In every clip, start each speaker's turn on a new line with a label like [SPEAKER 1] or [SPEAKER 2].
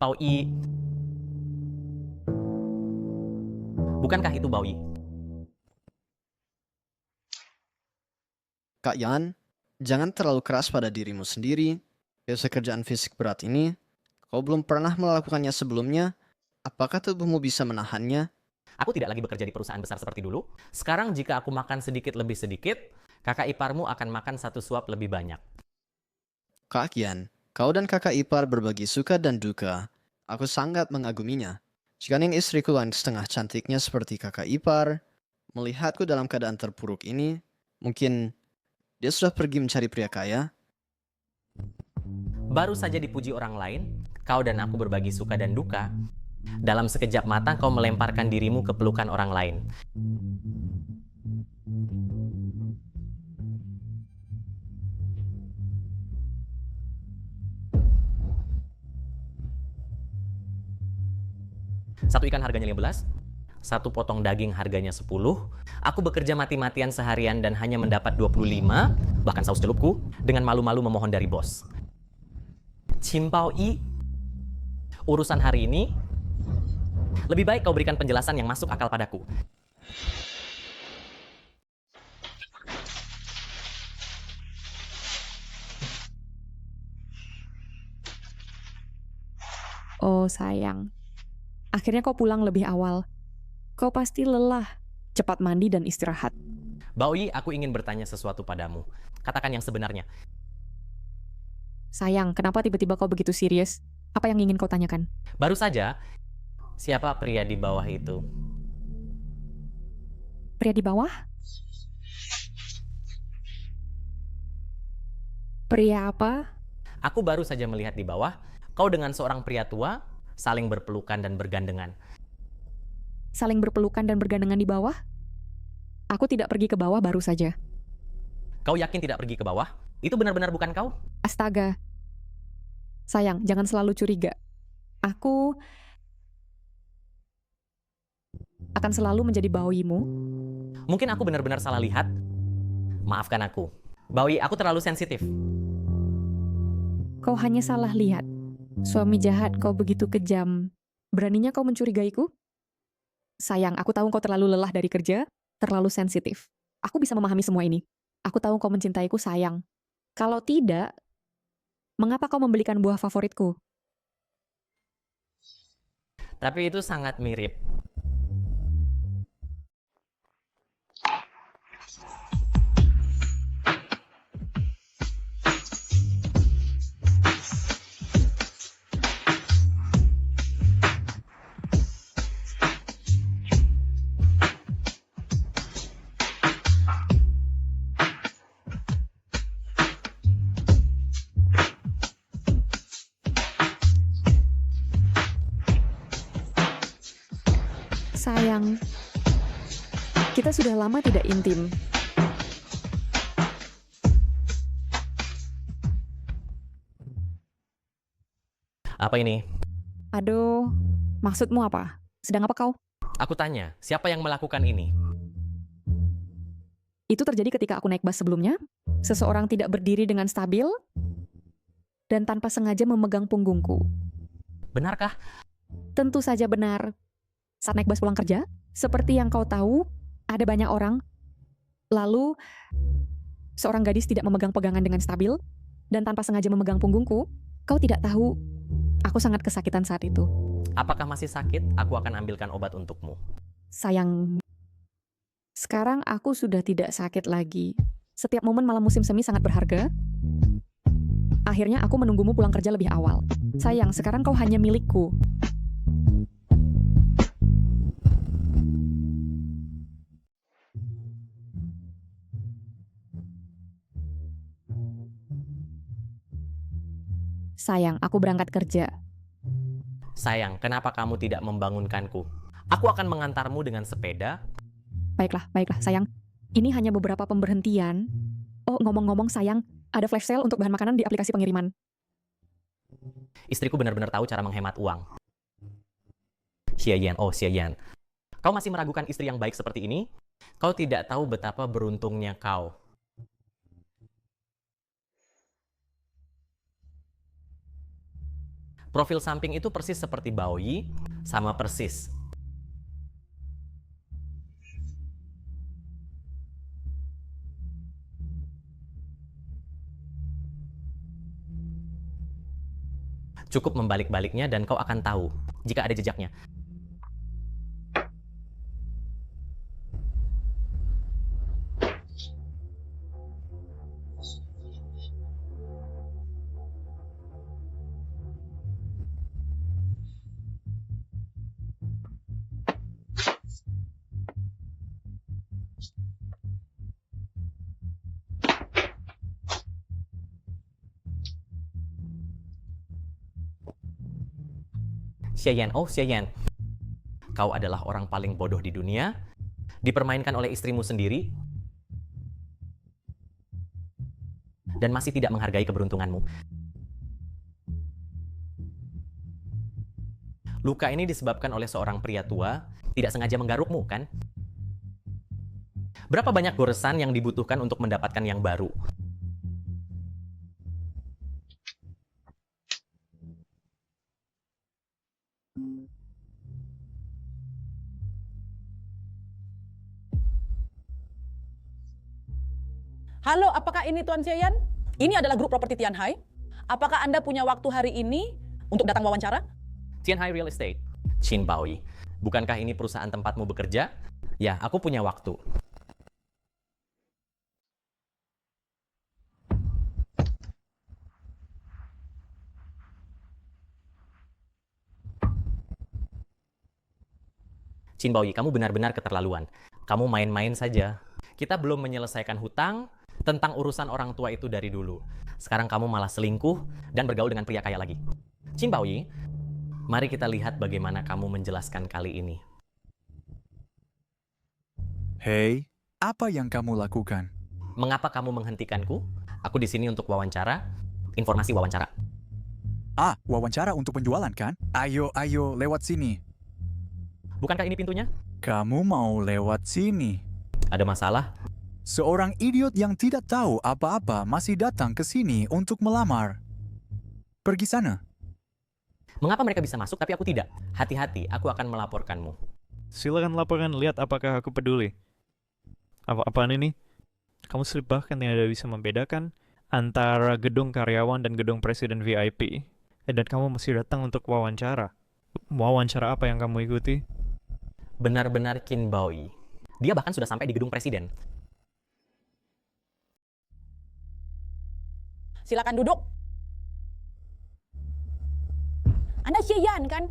[SPEAKER 1] Bao Yi, bukankah itu Bao Yi?
[SPEAKER 2] Kak Yan, jangan terlalu keras pada dirimu sendiri. Biasa kerjaan fisik berat ini, kau belum pernah melakukannya sebelumnya. Apakah tubuhmu bisa menahannya?
[SPEAKER 1] Aku tidak lagi bekerja di perusahaan besar seperti dulu. Sekarang jika aku makan sedikit lebih sedikit, kakak iparmu akan makan satu suap lebih banyak.
[SPEAKER 2] Kak Yan, kau dan kakak ipar berbagi suka dan duka. Aku sangat mengaguminya. Jika ning istriku yang setengah cantiknya seperti kakak ipar, melihatku dalam keadaan terpuruk ini, mungkin dia sudah pergi mencari pria kaya.
[SPEAKER 1] Baru saja dipuji orang lain, kau dan aku berbagi suka dan duka. Dalam sekejap mata kau melemparkan dirimu ke pelukan orang lain. Satu ikan harganya 15, satu potong daging harganya 10. Aku bekerja mati-matian seharian dan hanya mendapat 25, bahkan saus celupku, dengan malu-malu memohon dari bos. Qin Bao Yi, urusan hari ini, lebih baik kau berikan penjelasan yang masuk akal padaku.
[SPEAKER 3] Oh sayang, akhirnya kau pulang lebih awal. Kau pasti lelah. Cepat mandi dan istirahat.
[SPEAKER 1] Bao Yi, aku ingin bertanya sesuatu padamu. Katakan yang sebenarnya.
[SPEAKER 3] Sayang, kenapa tiba-tiba kau begitu serius? Apa yang ingin kau tanyakan?
[SPEAKER 1] Baru saja, siapa pria di bawah itu?
[SPEAKER 3] Pria di bawah? Pria apa?
[SPEAKER 1] Aku baru saja melihat di bawah, kau dengan seorang pria tua saling berpelukan dan bergandengan.
[SPEAKER 3] Saling berpelukan dan bergandengan di bawah? Aku tidak pergi ke bawah baru saja.
[SPEAKER 1] Kau yakin tidak pergi ke bawah? Itu benar-benar bukan kau?
[SPEAKER 3] Astaga. Sayang, jangan selalu curiga. Aku akan selalu menjadi baoyimu.
[SPEAKER 1] Mungkin aku benar-benar salah lihat. Maafkan aku. Bao Yi, aku terlalu sensitif.
[SPEAKER 3] Kau hanya salah lihat. Suami jahat, kau begitu kejam. Beraninya kau mencurigaiku? Sayang, aku tahu kau terlalu lelah dari kerja, terlalu sensitif. Aku bisa memahami semua ini. Aku tahu kau mencintaiku, sayang. Kalau tidak, mengapa kau membelikan buah favoritku?
[SPEAKER 1] Tapi itu sangat mirip.
[SPEAKER 3] Sayang, kita sudah lama tidak intim.
[SPEAKER 1] Apa ini?
[SPEAKER 3] Aduh, maksudmu apa? Sedang apa kau?
[SPEAKER 1] Aku tanya, siapa yang melakukan ini?
[SPEAKER 3] Itu terjadi ketika aku naik bus sebelumnya. Seseorang tidak berdiri dengan stabil dan tanpa sengaja memegang punggungku.
[SPEAKER 1] Benarkah?
[SPEAKER 3] Tentu saja benar. Saat naik bus pulang kerja, seperti yang kau tahu, ada banyak orang. Lalu, seorang gadis tidak memegang pegangan dengan stabil dan tanpa sengaja memegang punggungku. Kau tidak tahu, aku sangat kesakitan saat itu.
[SPEAKER 1] Apakah masih sakit? Aku akan ambilkan obat untukmu.
[SPEAKER 3] Sayang, sekarang aku sudah tidak sakit lagi. Setiap momen malam musim semi sangat berharga. Akhirnya aku menunggumu pulang kerja lebih awal. Sayang, sekarang kau hanya milikku. Sayang, aku berangkat kerja.
[SPEAKER 1] Sayang, kenapa kamu tidak membangunkanku? Aku akan mengantarmu dengan sepeda.
[SPEAKER 3] Baiklah, baiklah, sayang. Ini hanya beberapa pemberhentian. Oh, ngomong-ngomong, sayang, ada flash sale untuk bahan makanan di aplikasi pengiriman.
[SPEAKER 1] Istriku benar-benar tahu cara menghemat uang. Xie Yan, oh Xie Yan. Kau masih meragukan istri yang baik seperti ini? Kau tidak tahu betapa beruntungnya kau. Profil samping itu persis seperti Baoyi, sama persis. Cukup membalik-baliknya dan kau akan tahu jika ada jejaknya. Xiayan, oh Xiayan, kau adalah orang paling bodoh di dunia, dipermainkan oleh istrimu sendiri, dan masih tidak menghargai keberuntunganmu. Luka ini disebabkan oleh seorang pria tua, tidak sengaja menggarukmu, kan? Berapa banyak goresan yang dibutuhkan untuk mendapatkan yang baru?
[SPEAKER 4] Halo, apakah ini Tuan Xiayan? Ini adalah grup properti Tianhai. Apakah Anda punya waktu hari ini untuk datang wawancara?
[SPEAKER 1] Tianhai Real Estate, Qin Baoyi. Bukankah ini perusahaan tempatmu bekerja? Ya, aku punya waktu. Qin Baoyi, kamu benar-benar keterlaluan. Kamu main-main saja. Kita belum menyelesaikan hutang tentang urusan orang tua itu dari dulu. Sekarang kamu malah selingkuh dan bergaul dengan pria kaya lagi. Qin Baoyi, mari kita lihat bagaimana kamu menjelaskan kali ini.
[SPEAKER 5] Hei, apa yang kamu lakukan?
[SPEAKER 1] Mengapa kamu menghentikanku? Aku di sini untuk wawancara, informasi wawancara.
[SPEAKER 5] Ah, wawancara untuk penjualan kan? Ayo, lewat sini.
[SPEAKER 1] Bukankah ini pintunya?
[SPEAKER 5] Kamu mau lewat sini?
[SPEAKER 1] Ada masalah?
[SPEAKER 5] Seorang idiot yang tidak tahu apa-apa masih datang ke sini untuk melamar. Pergi sana.
[SPEAKER 1] Mengapa mereka bisa masuk tapi aku tidak? Hati-hati, aku akan melaporkanmu.
[SPEAKER 6] Silakan laporkan, lihat apakah aku peduli. Apa-apaan ini? Kamu slip bahkan tidak bisa membedakan antara gedung karyawan dan gedung presiden VIP. Dan kamu masih datang untuk wawancara. Wawancara apa yang kamu ikuti?
[SPEAKER 1] Benar-benar Qin Baoyi. Dia bahkan sudah sampai di gedung presiden.
[SPEAKER 4] Silakan duduk. Anda Xiayan kan?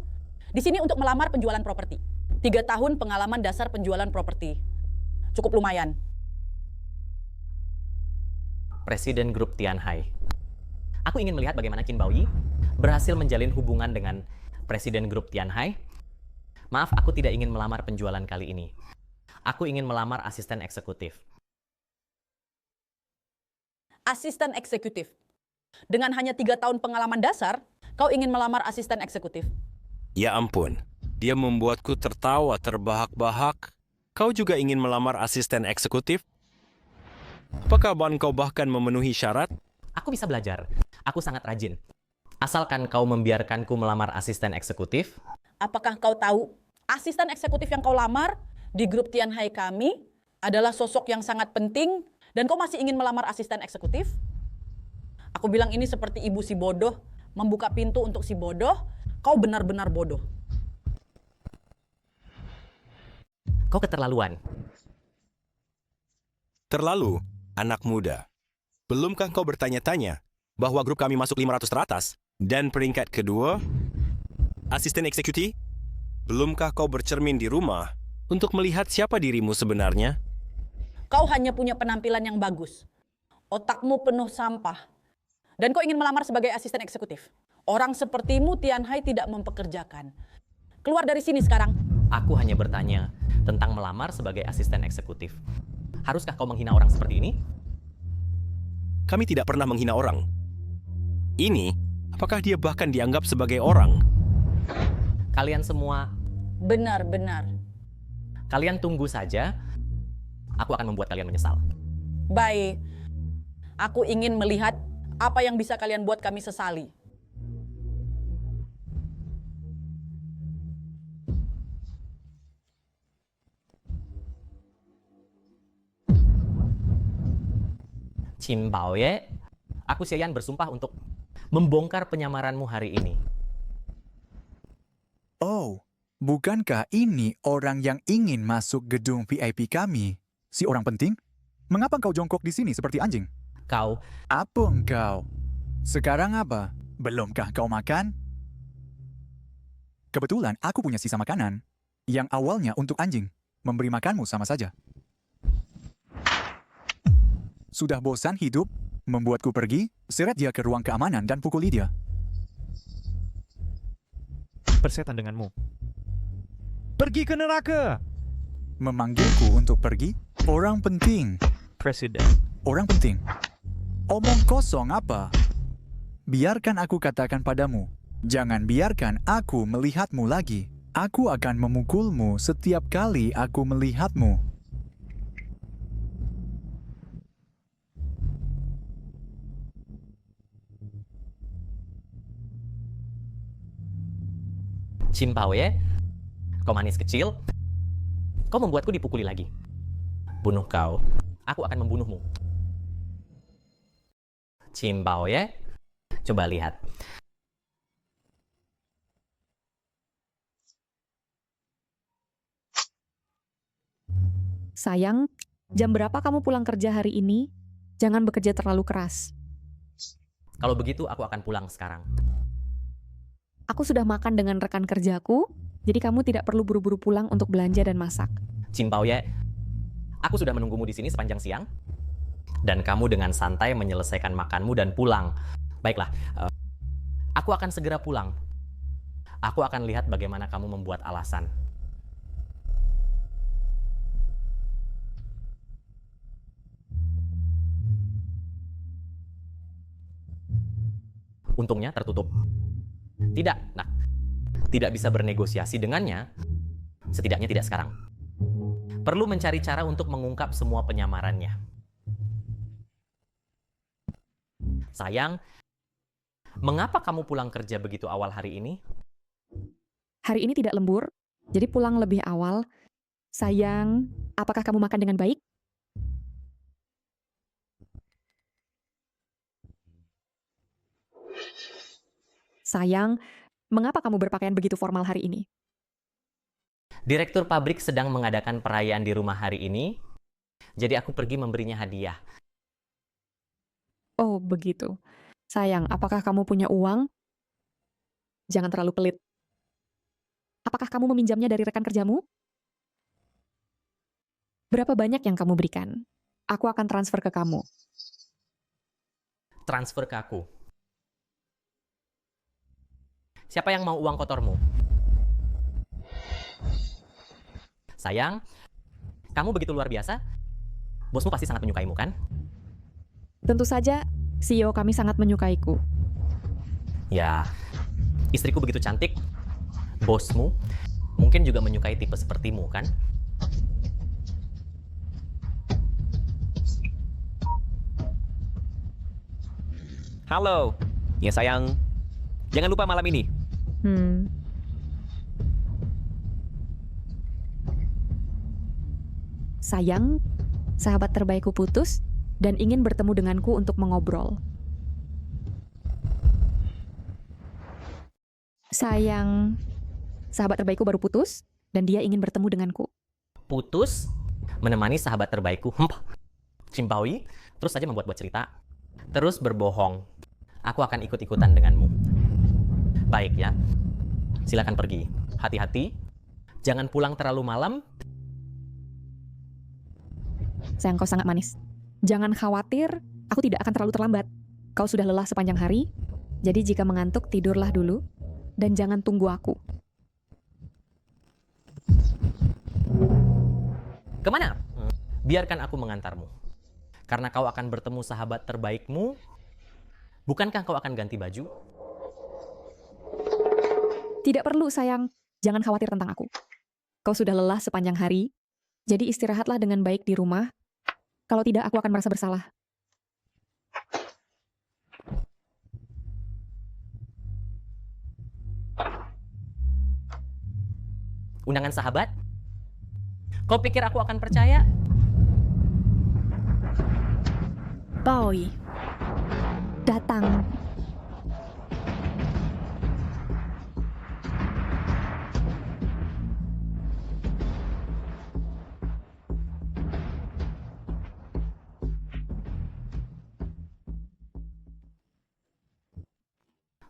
[SPEAKER 4] Di sini untuk melamar penjualan properti. 3 tahun pengalaman dasar penjualan properti. Cukup lumayan.
[SPEAKER 1] Presiden grup Tianhai. Aku ingin melihat bagaimana Qin Baoyi berhasil menjalin hubungan dengan Presiden grup Tianhai. Maaf, aku tidak ingin melamar penjualan kali ini. Aku ingin melamar asisten eksekutif.
[SPEAKER 4] Asisten eksekutif. Dengan hanya 3 tahun pengalaman dasar, kau ingin melamar asisten eksekutif.
[SPEAKER 7] Ya ampun, dia membuatku tertawa terbahak-bahak. Kau juga ingin melamar asisten eksekutif? Apakah kau bahkan memenuhi syarat?
[SPEAKER 1] Aku bisa belajar. Aku sangat rajin. Asalkan kau membiarkanku melamar asisten eksekutif,
[SPEAKER 4] Apakah kau tahu asisten eksekutif yang kau lamar di grup Tianhai kami adalah sosok yang sangat penting dan kau masih ingin melamar asisten eksekutif? Aku bilang ini seperti ibu si bodoh membuka pintu untuk si bodoh. Kau benar-benar bodoh.
[SPEAKER 1] kau keterlaluan.
[SPEAKER 7] Terlalu, anak muda. Belumkah kau bertanya-tanya bahwa grup kami masuk 500 teratas? Dan peringkat kedua, asisten eksekutif? Belumkah kau bercermin di rumah untuk melihat siapa dirimu sebenarnya?
[SPEAKER 4] Kau hanya punya penampilan yang bagus. Otakmu penuh sampah. Dan kau ingin melamar sebagai asisten eksekutif. Orang sepertimu Tianhai tidak mempekerjakan. Keluar dari sini sekarang.
[SPEAKER 1] Aku hanya bertanya tentang melamar sebagai asisten eksekutif. Haruskah kau menghina orang seperti ini?
[SPEAKER 7] Kami tidak pernah menghina orang. Ini, apakah dia bahkan dianggap sebagai orang?
[SPEAKER 1] Kalian semua,
[SPEAKER 4] Benar-benar.
[SPEAKER 1] kalian tunggu saja. Aku akan membuat kalian menyesal.
[SPEAKER 4] Baik. Aku ingin melihat apa yang bisa kalian buat kami sesali.
[SPEAKER 1] Chin Bao Ye, aku Xiayan bersumpah untuk membongkar penyamaranmu hari ini.
[SPEAKER 5] Oh, bukankah ini orang yang ingin masuk gedung VIP kami? Si orang penting? Mengapa kau jongkok di sini seperti anjing?
[SPEAKER 1] Kau,
[SPEAKER 5] Apa engkau? Sekarang apa? Belumkah kau makan? Kebetulan aku punya sisa makanan yang awalnya untuk anjing. Memberi makanmu sama saja. Sudah bosan hidup? Membuatku pergi? Seret dia ke ruang keamanan dan pukuli dia.
[SPEAKER 6] Persetan denganmu. Pergi ke neraka!
[SPEAKER 5] Memanggilku untuk pergi? Orang penting.
[SPEAKER 6] Presiden.
[SPEAKER 5] Orang penting. Omong kosong apa? Biarkan aku katakan padamu. Jangan biarkan aku melihatmu lagi. Aku akan memukulmu setiap kali aku melihatmu.
[SPEAKER 1] Chin Bao Ye, kau manis kecil, kau membuatku dipukuli lagi. Bunuh kau, aku akan membunuhmu. Chin Bao Ye, coba lihat.
[SPEAKER 3] Sayang, jam berapa kamu pulang kerja hari ini? Jangan bekerja terlalu keras.
[SPEAKER 1] Kalau begitu, aku akan pulang sekarang.
[SPEAKER 3] Aku sudah makan dengan rekan kerjaku, jadi kamu tidak perlu buru-buru pulang untuk belanja dan masak.
[SPEAKER 1] Chin Bao Ye, aku sudah menunggumu di sini sepanjang siang. Dan kamu dengan santai menyelesaikan makanmu dan pulang. Baiklah, aku akan segera pulang. Aku akan lihat bagaimana kamu membuat alasan. Untungnya tertutup. Tidak, nah, tidak bisa bernegosiasi dengannya, setidaknya tidak sekarang. Perlu mencari cara untuk mengungkap semua penyamarannya. Sayang, mengapa kamu pulang kerja begitu awal hari ini?
[SPEAKER 3] Hari ini tidak lembur, jadi pulang lebih awal. Sayang, apakah kamu makan dengan baik? Sayang, mengapa kamu berpakaian begitu formal hari ini?
[SPEAKER 1] Direktur pabrik sedang mengadakan perayaan di rumah hari ini, jadi aku pergi memberinya hadiah.
[SPEAKER 3] Oh, begitu. Sayang, apakah kamu punya uang? Jangan terlalu pelit. Apakah kamu meminjamnya dari rekan kerjamu? Berapa banyak yang kamu berikan? Aku akan transfer ke kamu.
[SPEAKER 1] Transfer ke aku. Siapa yang mau uang kotormu? Sayang, kamu begitu luar biasa. Bosmu pasti sangat menyukaimu, kan?
[SPEAKER 3] Tentu saja, CEO kami sangat menyukaiku.
[SPEAKER 1] Ya, istriku begitu cantik. Bosmu mungkin juga menyukai tipe sepertimu, kan?
[SPEAKER 8] Halo, ya sayang. Jangan lupa malam ini.
[SPEAKER 3] Sayang, sahabat terbaikku putus dan ingin bertemu denganku untuk mengobrol. Sayang, sahabat terbaikku baru putus dan dia ingin bertemu denganku.
[SPEAKER 1] Putus, menemani sahabat terbaikku, cimpaui, terus saja membuat-buat cerita, terus berbohong. Aku akan ikut-ikutan denganmu. Baik ya, silakan pergi. Hati-hati, jangan pulang terlalu malam.
[SPEAKER 3] Sayang, kau sangat manis. Jangan khawatir, aku tidak akan terlalu terlambat. Kau sudah lelah sepanjang hari, jadi jika mengantuk tidurlah dulu dan jangan tunggu aku.
[SPEAKER 1] Kemana? Biarkan aku mengantarmu. Karena kau akan bertemu sahabat terbaikmu. Bukankah kau akan ganti baju?
[SPEAKER 3] Tidak perlu, sayang. Jangan khawatir tentang aku. Kau sudah lelah sepanjang hari, jadi istirahatlah dengan baik di rumah. Kalau tidak, aku akan merasa bersalah.
[SPEAKER 1] Undangan sahabat? Kau pikir aku akan percaya?
[SPEAKER 3] Boy. Datang.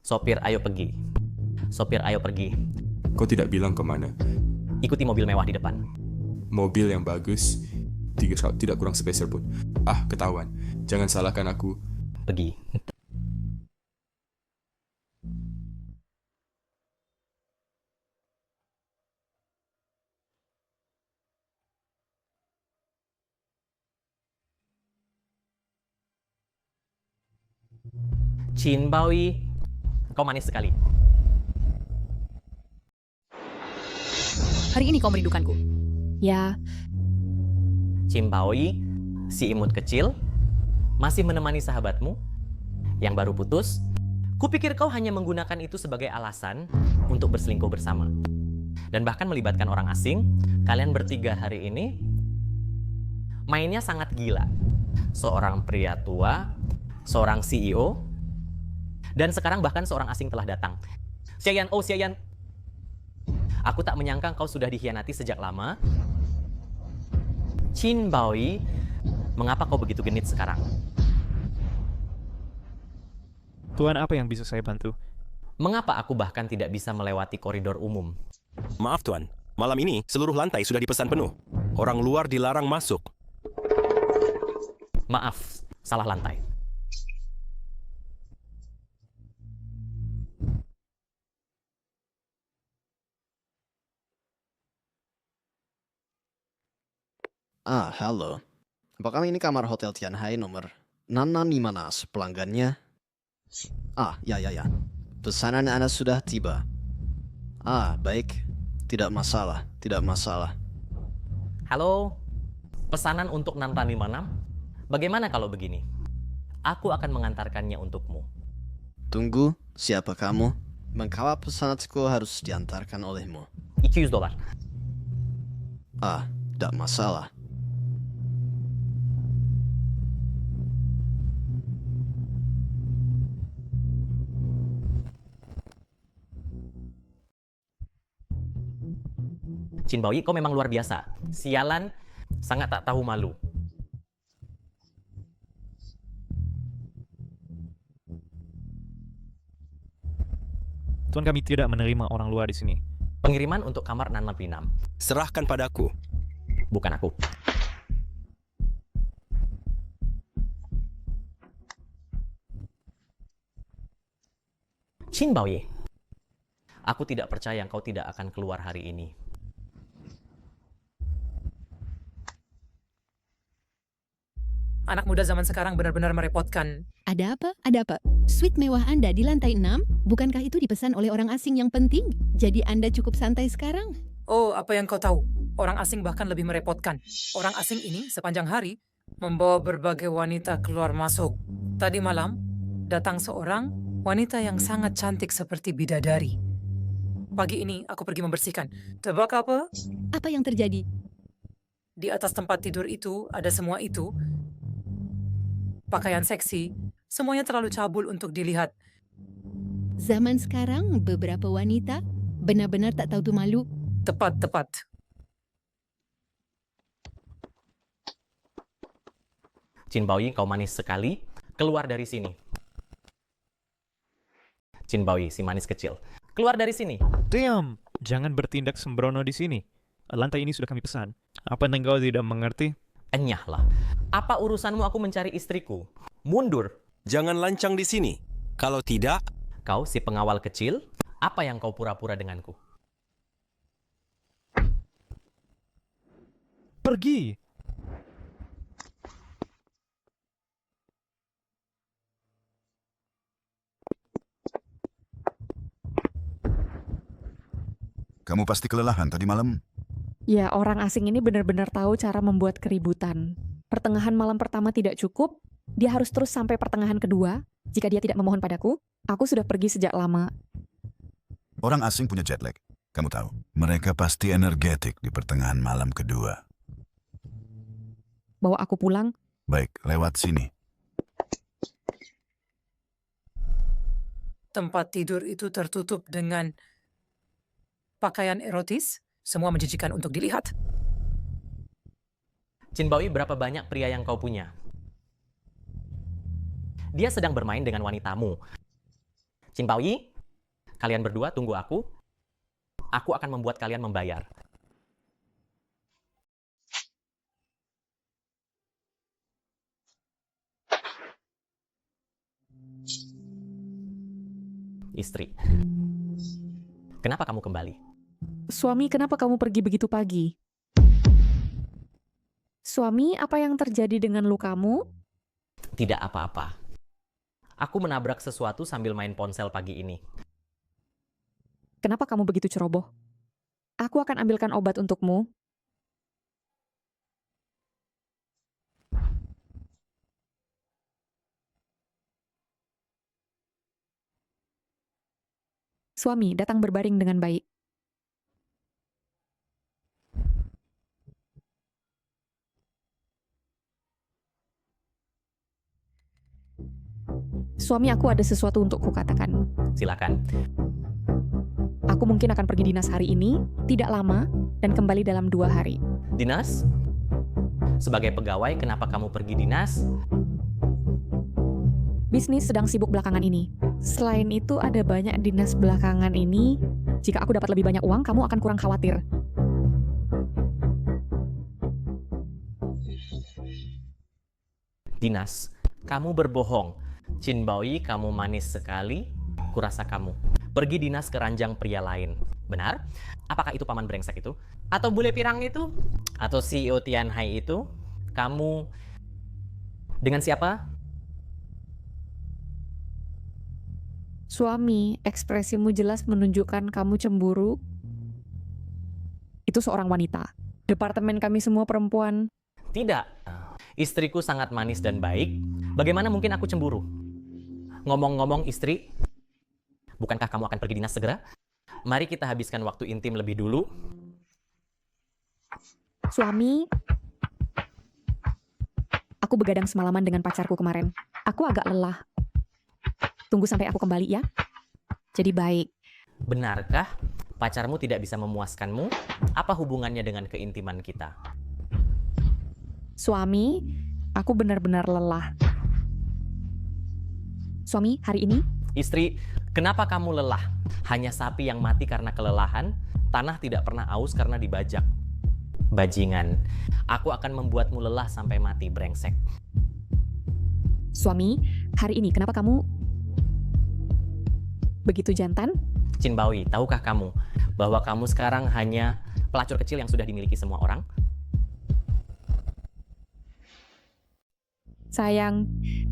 [SPEAKER 1] Sopir, ayo pergi. Sopir, ayo pergi.
[SPEAKER 9] Kau tidak bilang kemana.
[SPEAKER 1] Ikuti mobil mewah di depan.
[SPEAKER 9] Mobil yang bagus, tidak kurang sepeser pun. Ah, ketahuan. Jangan salahkan aku.
[SPEAKER 1] Pergi. Chin Bawi, kau manis sekali.
[SPEAKER 3] Hari ini kau merindukanku. Ya,
[SPEAKER 1] Chin Bawi, si imut kecil, masih menemani sahabatmu yang baru putus. Kupikir kau hanya menggunakan itu sebagai alasan untuk berselingkuh bersama. Dan bahkan melibatkan orang asing. Kalian bertiga hari ini mainnya sangat gila. Seorang pria tua, seorang CEO, dan sekarang bahkan seorang asing telah datang. Xiayan, oh Xiayan. Aku tak menyangka kau sudah dikhianati sejak lama. Chin Bawi, mengapa kau begitu genit sekarang?
[SPEAKER 6] Tuan, apa yang bisa saya bantu?
[SPEAKER 1] Mengapa aku bahkan tidak bisa melewati koridor umum?
[SPEAKER 7] Maaf Tuan, malam ini seluruh lantai sudah dipesan penuh. Orang luar dilarang masuk.
[SPEAKER 1] Maaf, salah lantai.
[SPEAKER 2] Halo. Apakah ini kamar Hotel Tianhai nomor 655 pelanggannya? Ya. Pesanan Anda sudah tiba. Baik. Tidak masalah.
[SPEAKER 1] Halo, pesanan untuk 656? Bagaimana kalau begini? Aku akan mengantarkannya untukmu.
[SPEAKER 2] Tunggu, siapa kamu? Mengapa pesananku harus diantarkan olehmu?
[SPEAKER 1] $200.
[SPEAKER 2] Tidak masalah.
[SPEAKER 1] Chin Bawi, kau memang luar biasa. Sialan, sangat tak tahu malu.
[SPEAKER 6] Tuan, kami tidak menerima orang luar di sini.
[SPEAKER 1] Pengiriman untuk kamar 656.
[SPEAKER 7] Serahkan padaku.
[SPEAKER 1] Bukan aku. Chin Bawi, aku tidak percaya kau tidak akan keluar hari ini.
[SPEAKER 10] Anak muda zaman sekarang benar-benar merepotkan.
[SPEAKER 11] Ada apa? Ada apa? Suite mewah Anda di lantai 6? Bukankah itu dipesan oleh orang asing yang penting? Jadi Anda cukup santai sekarang?
[SPEAKER 10] Oh, apa yang kau tahu? Orang asing bahkan lebih merepotkan. Orang asing ini sepanjang hari membawa berbagai wanita keluar masuk. Tadi malam, datang seorang wanita yang sangat cantik seperti bidadari. Pagi ini aku pergi membersihkan. Tebak apa?
[SPEAKER 11] Apa yang terjadi?
[SPEAKER 10] Di atas tempat tidur itu ada semua itu. Pakaian seksi, semuanya terlalu cabul untuk dilihat.
[SPEAKER 11] Zaman sekarang, beberapa wanita benar-benar tak tahu tu malu.
[SPEAKER 10] Tepat.
[SPEAKER 1] Chin Bawi, kau manis sekali. Keluar dari sini. Chin Bawi, si manis kecil. Keluar dari sini.
[SPEAKER 6] Diam! Jangan bertindak sembrono di sini. Lantai ini sudah kami pesan. Apa engkau tidak mengerti?
[SPEAKER 1] Enyahlah. Apa urusanmu aku mencari istriku? Mundur.
[SPEAKER 7] Jangan lancang di sini. Kalau tidak,
[SPEAKER 1] Kau si pengawal kecil, apa yang kau pura-pura denganku?
[SPEAKER 6] Pergi!
[SPEAKER 12] Kamu pasti kelelahan tadi malam?
[SPEAKER 3] Ya, orang asing ini benar-benar tahu cara membuat keributan. Pertengahan malam pertama tidak cukup, dia harus terus sampai pertengahan kedua. Jika dia tidak memohon padaku, aku sudah pergi sejak lama.
[SPEAKER 12] Orang asing punya jet lag. Kamu tahu, mereka pasti energetik di pertengahan malam kedua.
[SPEAKER 3] Bawa aku pulang,
[SPEAKER 12] Baik, lewat sini.
[SPEAKER 10] tempat tidur itu tertutup dengan pakaian erotis, semua menjijikan untuk dilihat.
[SPEAKER 1] Chin Baoyi, berapa banyak pria yang kau punya? Dia sedang bermain dengan wanitamu. Chin Baoyi, kalian berdua tunggu aku. Aku akan membuat kalian membayar. Istri, kenapa kamu kembali?
[SPEAKER 3] Suami, kenapa kamu pergi begitu pagi? Suami, apa yang terjadi dengan lukamu?
[SPEAKER 1] Tidak apa-apa. Aku menabrak sesuatu sambil main ponsel pagi ini.
[SPEAKER 3] Kenapa kamu begitu ceroboh? Aku akan ambilkan obat untukmu. Suami, datang berbaring dengan baik. Suami, aku ada sesuatu untuk kukatakan.
[SPEAKER 1] Silakan.
[SPEAKER 3] Aku mungkin akan pergi dinas hari ini, tidak lama, dan kembali dalam 2 hari.
[SPEAKER 1] Dinas? Sebagai pegawai, kenapa kamu pergi dinas?
[SPEAKER 3] Bisnis sedang sibuk belakangan ini. Selain itu, ada banyak dinas belakangan ini. Jika aku dapat lebih banyak uang, kamu akan kurang khawatir.
[SPEAKER 1] Dinas, kamu berbohong. Chin Baoyi, kamu manis sekali. Kurasa kamu pergi dinas ke ranjang pria lain. Benar? Apakah itu paman brengsek itu? Atau bule pirang itu? Atau CEO Tianhai itu? Kamu dengan siapa?
[SPEAKER 3] Suami, ekspresimu jelas menunjukkan kamu cemburu. Itu seorang wanita. Departemen kami semua perempuan.
[SPEAKER 1] Tidak. Istriku sangat manis dan baik. Bagaimana mungkin aku cemburu? Ngomong-ngomong istri, bukankah kamu akan pergi dinas segera? Mari kita habiskan waktu intim lebih dulu.
[SPEAKER 3] Suami, aku begadang semalaman dengan pacarku kemarin. Aku agak lelah. Tunggu sampai aku kembali ya. Jadi baik.
[SPEAKER 1] Benarkah pacarmu tidak bisa memuaskanmu? Apa hubungannya dengan keintiman kita?
[SPEAKER 3] Suami, aku benar-benar lelah. Suami, hari ini?
[SPEAKER 1] Istri, kenapa kamu lelah? Hanya sapi yang mati karena kelelahan, tanah tidak pernah aus karena dibajak. Bajingan, aku akan membuatmu lelah sampai mati, brengsek.
[SPEAKER 3] Suami, hari ini kenapa kamu begitu jantan?
[SPEAKER 1] Chin Baoyi, tahukah kamu bahwa kamu sekarang hanya pelacur kecil yang sudah dimiliki semua orang?
[SPEAKER 3] Sayang,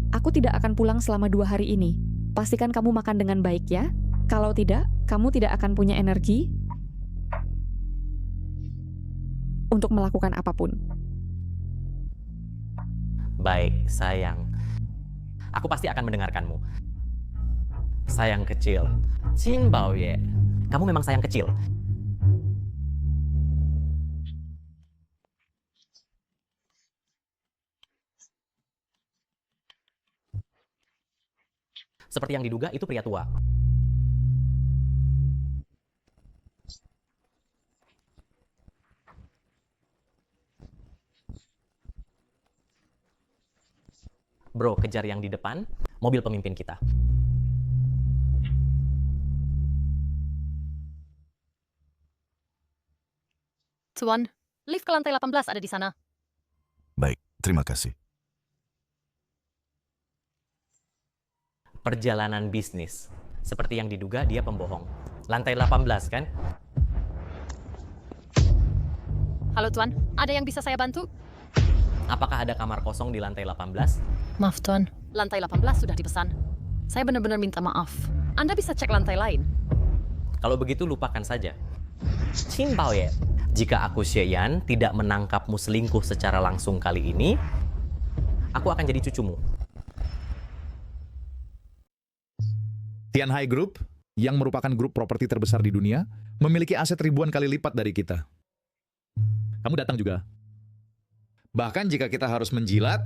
[SPEAKER 3] aku tidak akan pulang selama 2 hari ini. Pastikan kamu makan dengan baik ya. Kalau tidak, kamu tidak akan punya energi untuk melakukan apapun.
[SPEAKER 1] Baik, sayang. Aku pasti akan mendengarkanmu. Sayang kecil. Chin Baoyi, kamu memang sayang kecil. Seperti yang diduga, itu pria tua. Bro, kejar yang di depan, mobil pemimpin kita.
[SPEAKER 13] Tuan, lift ke lantai 18 ada di sana.
[SPEAKER 12] Baik, terima kasih.
[SPEAKER 1] Perjalanan bisnis. Seperti yang diduga, dia pembohong. Lantai 18, kan?
[SPEAKER 13] Halo Tuan, ada yang bisa saya bantu?
[SPEAKER 1] Apakah ada kamar kosong di lantai 18?
[SPEAKER 13] Maaf Tuan, lantai 18 sudah dipesan. Saya benar-benar minta maaf. Anda bisa cek lantai lain.
[SPEAKER 1] Kalau begitu, lupakan saja. Chin Baoyi, jika aku Xie Yan tidak menangkapmu selingkuh secara langsung kali ini, aku akan jadi cucumu.
[SPEAKER 14] Tianhai Group, yang merupakan grup properti terbesar di dunia, memiliki aset ribuan kali lipat dari kita. Kamu datang juga. Bahkan jika kita harus menjilat,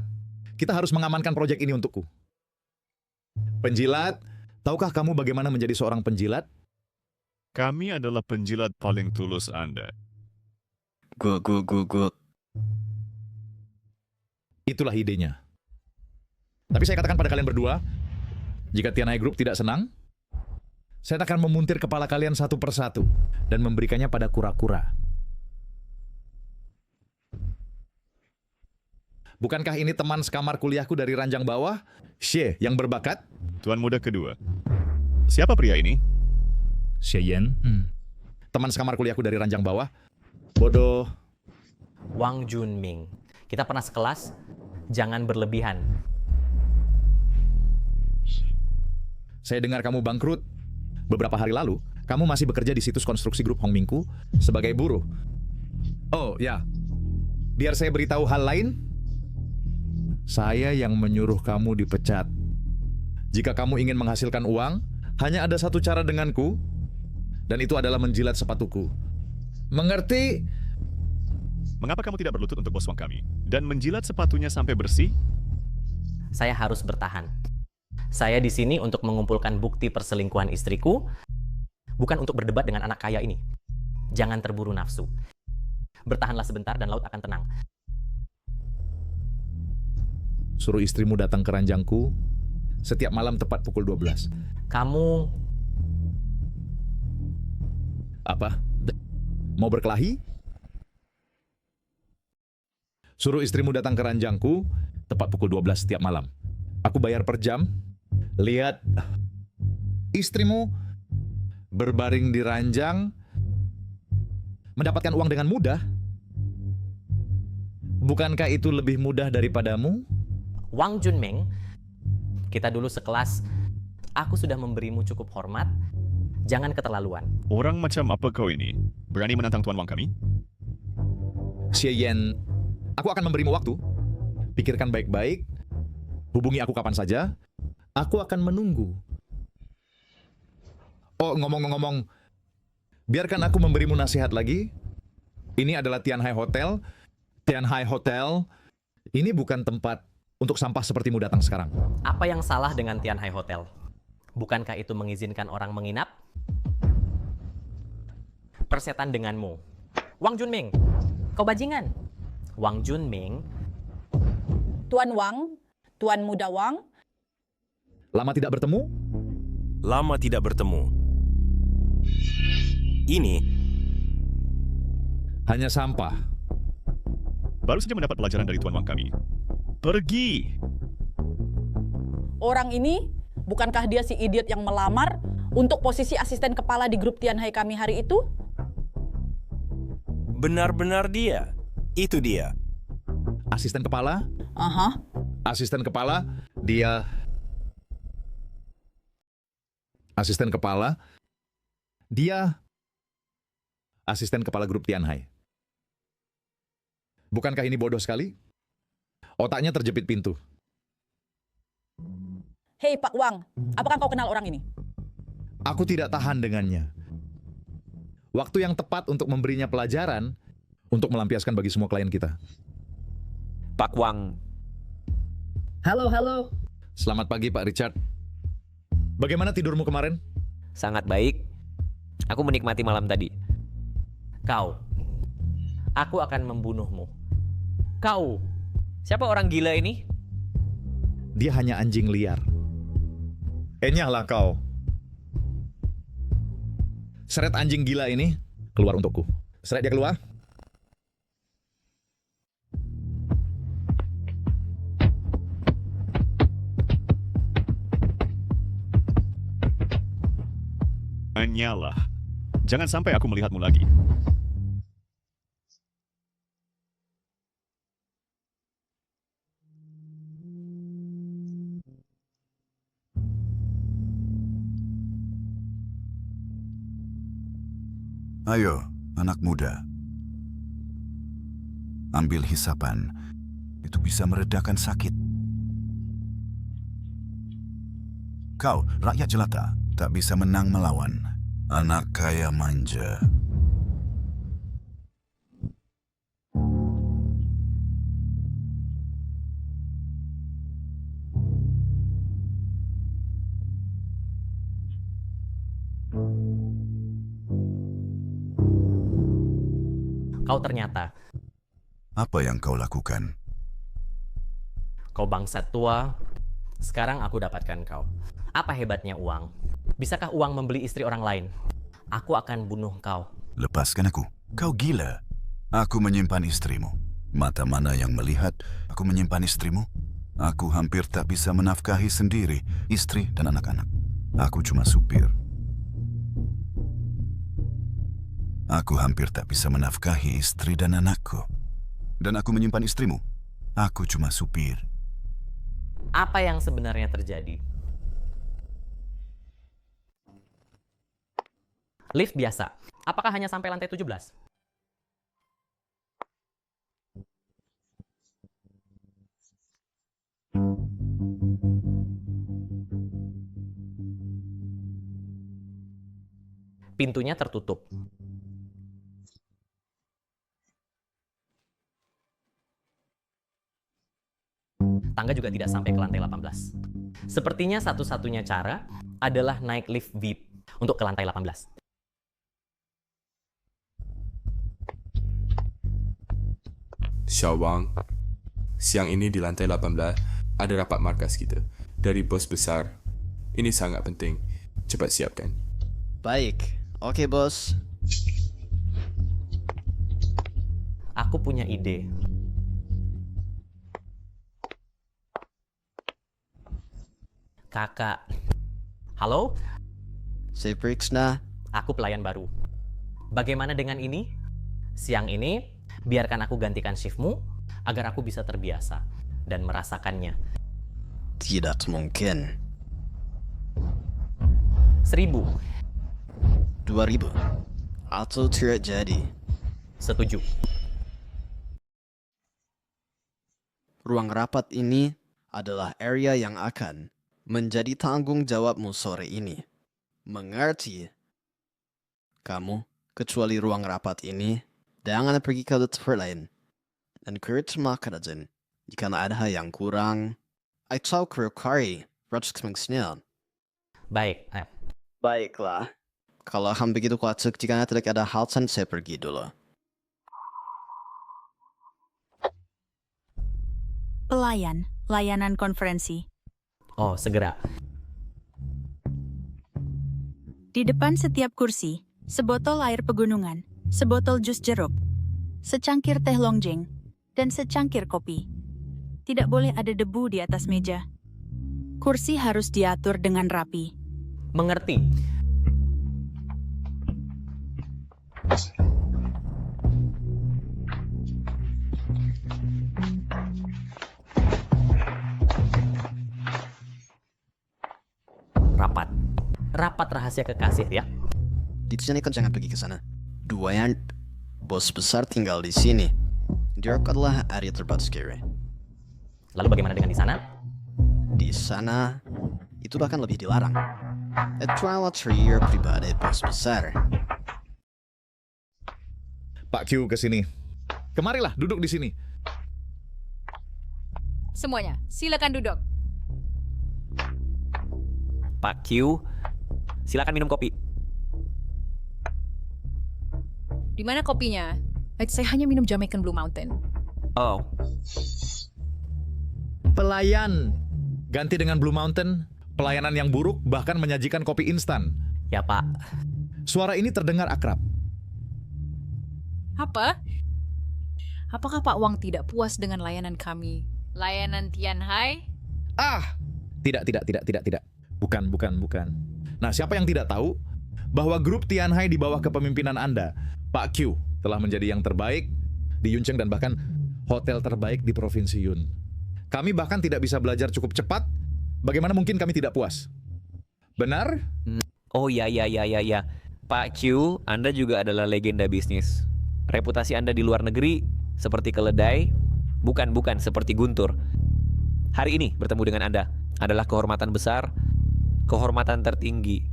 [SPEAKER 14] kita harus mengamankan proyek ini untukku. Penjilat, Tahukah kamu bagaimana menjadi seorang penjilat?
[SPEAKER 15] Kami adalah penjilat paling tulus Anda.
[SPEAKER 2] Good.
[SPEAKER 14] Itulah idenya. Tapi saya katakan pada kalian berdua, jika Tianhai Group tidak senang, saya akan memuntir kepala kalian satu persatu dan memberikannya pada kura-kura. Bukankah ini teman sekamar kuliahku dari ranjang bawah, Xie, yang berbakat?
[SPEAKER 15] Tuan muda kedua. Siapa pria ini?
[SPEAKER 14] Xie Yan. Teman sekamar kuliahku dari ranjang bawah. Bodoh.
[SPEAKER 1] Wang Junming. Kita pernah sekelas, jangan berlebihan.
[SPEAKER 14] Saya dengar kamu bangkrut. Beberapa hari lalu, kamu masih bekerja di situs konstruksi grup Hongmingku sebagai buruh. Oh ya, biar saya beritahu hal lain. Saya yang menyuruh kamu dipecat. Jika kamu ingin menghasilkan uang, hanya ada satu cara denganku, dan itu adalah menjilat sepatuku. Mengerti?
[SPEAKER 15] Mengapa kamu tidak berlutut untuk bos uang kami dan menjilat sepatunya sampai bersih?
[SPEAKER 1] Saya harus bertahan. Saya di sini untuk mengumpulkan bukti perselingkuhan istriku, bukan untuk berdebat dengan anak kaya ini. Jangan terburu nafsu. Bertahanlah sebentar dan laut akan tenang.
[SPEAKER 14] Suruh istrimu datang ke ranjangku setiap malam tepat pukul 12.
[SPEAKER 1] Kamu...
[SPEAKER 14] Apa? Mau berkelahi? Suruh istrimu datang ke ranjangku tepat pukul 12 setiap malam. Aku bayar per jam. Lihat istrimu berbaring di ranjang, mendapatkan uang dengan mudah. Bukankah itu lebih mudah daripadamu?
[SPEAKER 1] Wang Junming, kita dulu sekelas. Aku sudah memberimu cukup hormat. Jangan keterlaluan.
[SPEAKER 15] Orang macam apa kau ini? Berani menantang Tuan Wang kami?
[SPEAKER 14] Xie Yan, aku akan memberimu waktu. Pikirkan baik-baik. Hubungi aku kapan saja. Aku akan menunggu. Oh, ngomong-ngomong, biarkan aku memberimu nasihat lagi. Ini adalah Tianhai Hotel. Tianhai Hotel, ini bukan tempat untuk sampah sepertimu datang sekarang.
[SPEAKER 1] Apa yang salah dengan Tianhai Hotel? Bukankah itu mengizinkan orang menginap? Persetan denganmu. Wang Junming, kau bajingan. Wang Junming.
[SPEAKER 4] Tuan Wang, Tuan Muda Wang.
[SPEAKER 14] Lama tidak bertemu?
[SPEAKER 7] Lama tidak bertemu. Ini
[SPEAKER 14] hanya sampah.
[SPEAKER 15] Baru saja mendapat pelajaran dari Tuan Wang kami. Pergi!
[SPEAKER 4] Orang ini, bukankah dia si idiot yang melamar untuk posisi asisten kepala di grup Tianhai kami hari itu?
[SPEAKER 7] benar-benar dia. Itu dia.
[SPEAKER 14] Asisten kepala?
[SPEAKER 4] Aha.
[SPEAKER 14] Asisten kepala, dia... Asisten kepala, dia... Asisten kepala grup Tianhai. Bukankah ini bodoh sekali? Otaknya terjepit pintu.
[SPEAKER 4] Hei Pak Wang, apakah kau kenal orang ini?
[SPEAKER 14] Aku tidak tahan dengannya. Waktu yang tepat untuk memberinya pelajaran untuk melampiaskan bagi semua klien kita.
[SPEAKER 8] Pak Wang.
[SPEAKER 16] Halo.
[SPEAKER 14] Selamat pagi Pak Richard. Bagaimana tidurmu kemarin?
[SPEAKER 8] Sangat baik. Aku menikmati malam tadi.
[SPEAKER 1] Kau, aku akan membunuhmu. Kau,
[SPEAKER 8] siapa orang gila ini?
[SPEAKER 14] Dia hanya anjing liar. Enyahlah kau. Seret anjing gila ini keluar untukku. Seret dia keluar.
[SPEAKER 15] Hanyalah. Jangan sampai aku melihatmu lagi.
[SPEAKER 12] Ayo, anak muda. Ambil hisapan. Itu bisa meredakan sakit. Kau, rakyat jelata, tak bisa menang melawan anak kaya manja.
[SPEAKER 1] Kau ternyata,
[SPEAKER 12] Apa yang kau lakukan?
[SPEAKER 1] kau bangsat tua, sekarang aku dapatkan kau. Apa hebatnya uang? Bisakah uang membeli istri orang lain? Aku akan bunuh kau.
[SPEAKER 12] Lepaskan aku. Kau gila. Aku menyimpan istrimu. Mata mana yang melihat aku menyimpan istrimu? Aku hampir tak bisa menafkahi sendiri istri dan anak-anak. Aku cuma supir. Aku hampir tak bisa menafkahi istri dan anakku. Dan aku menyimpan istrimu. Aku cuma supir.
[SPEAKER 1] Apa yang sebenarnya terjadi? Lift biasa. Apakah hanya sampai lantai 17? Pintunya tertutup. Tangga juga tidak sampai ke lantai 18. Sepertinya satu-satunya cara adalah naik lift VIP untuk ke lantai 18.
[SPEAKER 9] Syawang, siang ini di lantai 18 ada rapat markas kita dari bos besar. Ini sangat penting. Cepat siapkan.
[SPEAKER 2] Baik. Oke, bos.
[SPEAKER 1] Aku punya ide. Kakak. Halo?
[SPEAKER 2] Saya Prixna.
[SPEAKER 1] Aku pelayan baru. Bagaimana dengan ini? Siang ini, biarkan aku gantikan shiftmu agar aku bisa terbiasa dan merasakannya.
[SPEAKER 2] Tidak mungkin.
[SPEAKER 1] 1.000.
[SPEAKER 2] 2.000. Atau tidak jadi.
[SPEAKER 1] Setuju.
[SPEAKER 2] Ruang rapat ini adalah area yang akan menjadi tanggung jawabmu sore ini. Mengerti? Kamu, kecuali ruang rapat ini, jangan pergi ke tempat lain. Dan terima kasih. Jika ada yang kurang, atau kerukari, berseksmensian.
[SPEAKER 1] Baik.
[SPEAKER 2] Baiklah. Kalau kamu begitu kuatuk, jika tidak ada hal, saya pergi dulu.
[SPEAKER 16] Pelayan, layanan konferensi.
[SPEAKER 1] Oh, segera.
[SPEAKER 16] Di depan setiap kursi, sebotol air pegunungan, sebotol jus jeruk, secangkir teh longjeng, dan secangkir kopi. Tidak boleh ada debu di atas meja. Kursi harus diatur dengan rapi.
[SPEAKER 1] Mengerti. Rapat rahasia kekasih ya.
[SPEAKER 2] Di sini kan jangan pergi ke sana. Dua yang bos besar tinggal di sini. Dia adalah area terbatas kiri.
[SPEAKER 1] Lalu bagaimana dengan di sana?
[SPEAKER 2] Di sana, itu bahkan lebih dilarang. Itu adalah trio pribadi bos besar.
[SPEAKER 14] Pak Q ke sini. Kemarilah, duduk di sini.
[SPEAKER 17] Semuanya, silakan duduk.
[SPEAKER 8] Pak Q, silakan minum kopi.
[SPEAKER 17] Di mana kopinya? Saya hanya minum Jamaican Blue Mountain.
[SPEAKER 8] Oh.
[SPEAKER 14] Pelayan. Ganti dengan Blue Mountain. Pelayanan yang buruk bahkan menyajikan kopi instan.
[SPEAKER 1] Ya, Pak.
[SPEAKER 14] Suara ini terdengar akrab.
[SPEAKER 17] Apa? Apakah Pak Wang tidak puas dengan layanan kami? Layanan Tian Hai?
[SPEAKER 14] Tidak. Bukan. Nah, siapa yang tidak tahu bahwa grup Tian Hai di bawah kepemimpinan Anda, Pak Q, telah menjadi yang terbaik di Yuncheng dan bahkan hotel terbaik di Provinsi Yun. Kami bahkan tidak bisa belajar cukup cepat. Bagaimana mungkin kami tidak puas? Benar?
[SPEAKER 8] Oh ya. Pak Q, Anda juga adalah legenda bisnis. Reputasi Anda di luar negeri seperti keledai, bukan seperti guntur. Hari ini bertemu dengan Anda adalah kehormatan besar, kehormatan tertinggi.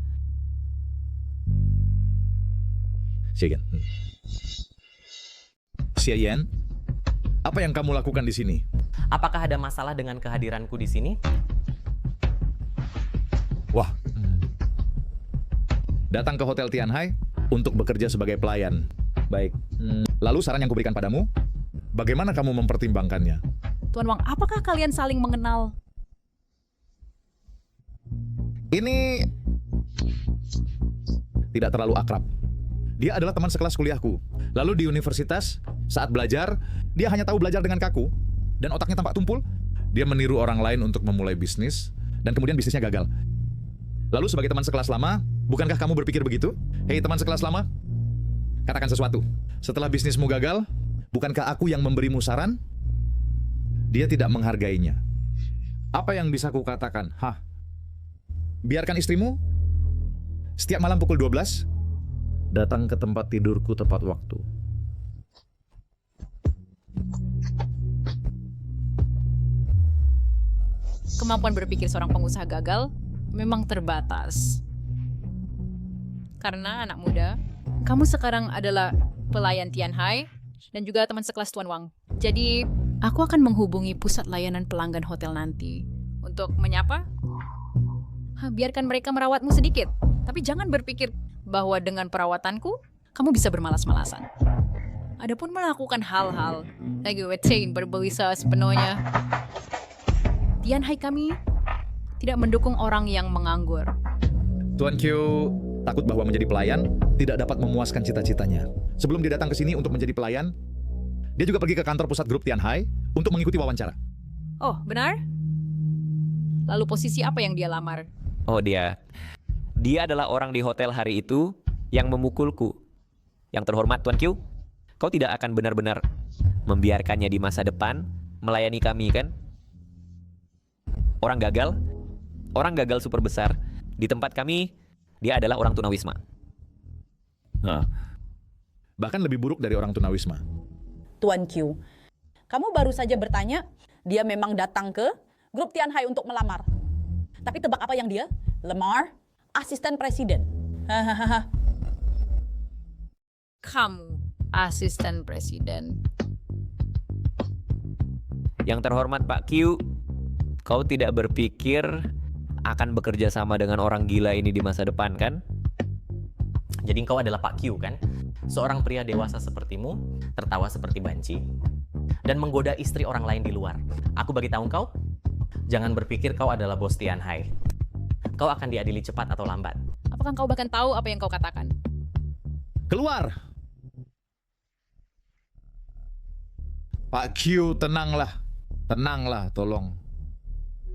[SPEAKER 14] Xiayan, apa yang kamu lakukan di sini?
[SPEAKER 1] Apakah ada masalah dengan kehadiranku di sini?
[SPEAKER 14] Wah. datang ke Hotel Tianhai untuk bekerja sebagai pelayan. Baik. Lalu saran yang kuberikan padamu, bagaimana kamu mempertimbangkannya?
[SPEAKER 17] Tuan Wang, apakah kalian saling mengenal?
[SPEAKER 14] Ini tidak terlalu akrab. Dia adalah teman sekelas kuliahku. Lalu di universitas, saat belajar, dia hanya tahu belajar dengan kaku. Dan otaknya tampak tumpul. Dia meniru orang lain untuk memulai bisnis. Dan kemudian bisnisnya gagal. Lalu sebagai teman sekelas lama, bukankah kamu berpikir begitu? Hei teman sekelas lama, katakan sesuatu. Setelah bisnismu gagal, bukankah aku yang memberimu saran? Dia tidak menghargainya. Apa yang bisa kukatakan? Biarkan istrimu setiap malam pukul 12 datang ke tempat tidurku tepat waktu.
[SPEAKER 17] Kemampuan berpikir seorang pengusaha gagal memang terbatas. Karena anak muda, kamu sekarang adalah pelayan Tianhai dan juga teman sekelas Tuan Wang. Jadi, aku akan menghubungi pusat layanan pelanggan hotel nanti untuk menyapa. Biarkan mereka merawatmu sedikit. Tapi jangan berpikir bahwa dengan perawatanku, kamu bisa bermalas-malasan. Adapun melakukan hal-hal, lagi wetain berbelisa sepenuhnya. Tianhai kami tidak mendukung orang yang menganggur.
[SPEAKER 14] Tuan Q takut bahwa menjadi pelayan tidak dapat memuaskan cita-citanya. Sebelum dia datang ke sini untuk menjadi pelayan, dia juga pergi ke kantor pusat grup Tianhai untuk mengikuti wawancara.
[SPEAKER 17] Oh, benar? Lalu posisi apa yang dia lamar?
[SPEAKER 8] Oh, dia adalah orang di hotel hari itu yang memukulku. Yang terhormat Tuan Q, kau tidak akan benar-benar membiarkannya di masa depan melayani kami, kan? Orang gagal super besar. Di tempat kami, dia adalah orang tunawisma.
[SPEAKER 14] Bahkan lebih buruk dari orang tunawisma.
[SPEAKER 4] Tuan Q, kamu baru saja bertanya, dia memang datang ke grup Tianhai untuk melamar. Tapi tebak apa yang dia? Lemar, asisten presiden.
[SPEAKER 17] Kamu, asisten presiden.
[SPEAKER 8] Yang terhormat Pak Q, kau tidak berpikir akan bekerja sama dengan orang gila ini di masa depan, kan?
[SPEAKER 1] Jadi engkau adalah Pak Q, kan? Seorang pria dewasa sepertimu, tertawa seperti banci, dan menggoda istri orang lain di luar. Aku bagi tahu engkau, jangan berpikir kau adalah bos Tianhai. Kau akan diadili cepat atau lambat.
[SPEAKER 17] Apakah kau bahkan tahu apa yang kau katakan?
[SPEAKER 14] Keluar! Pak Q, tenanglah. Tenanglah, tolong.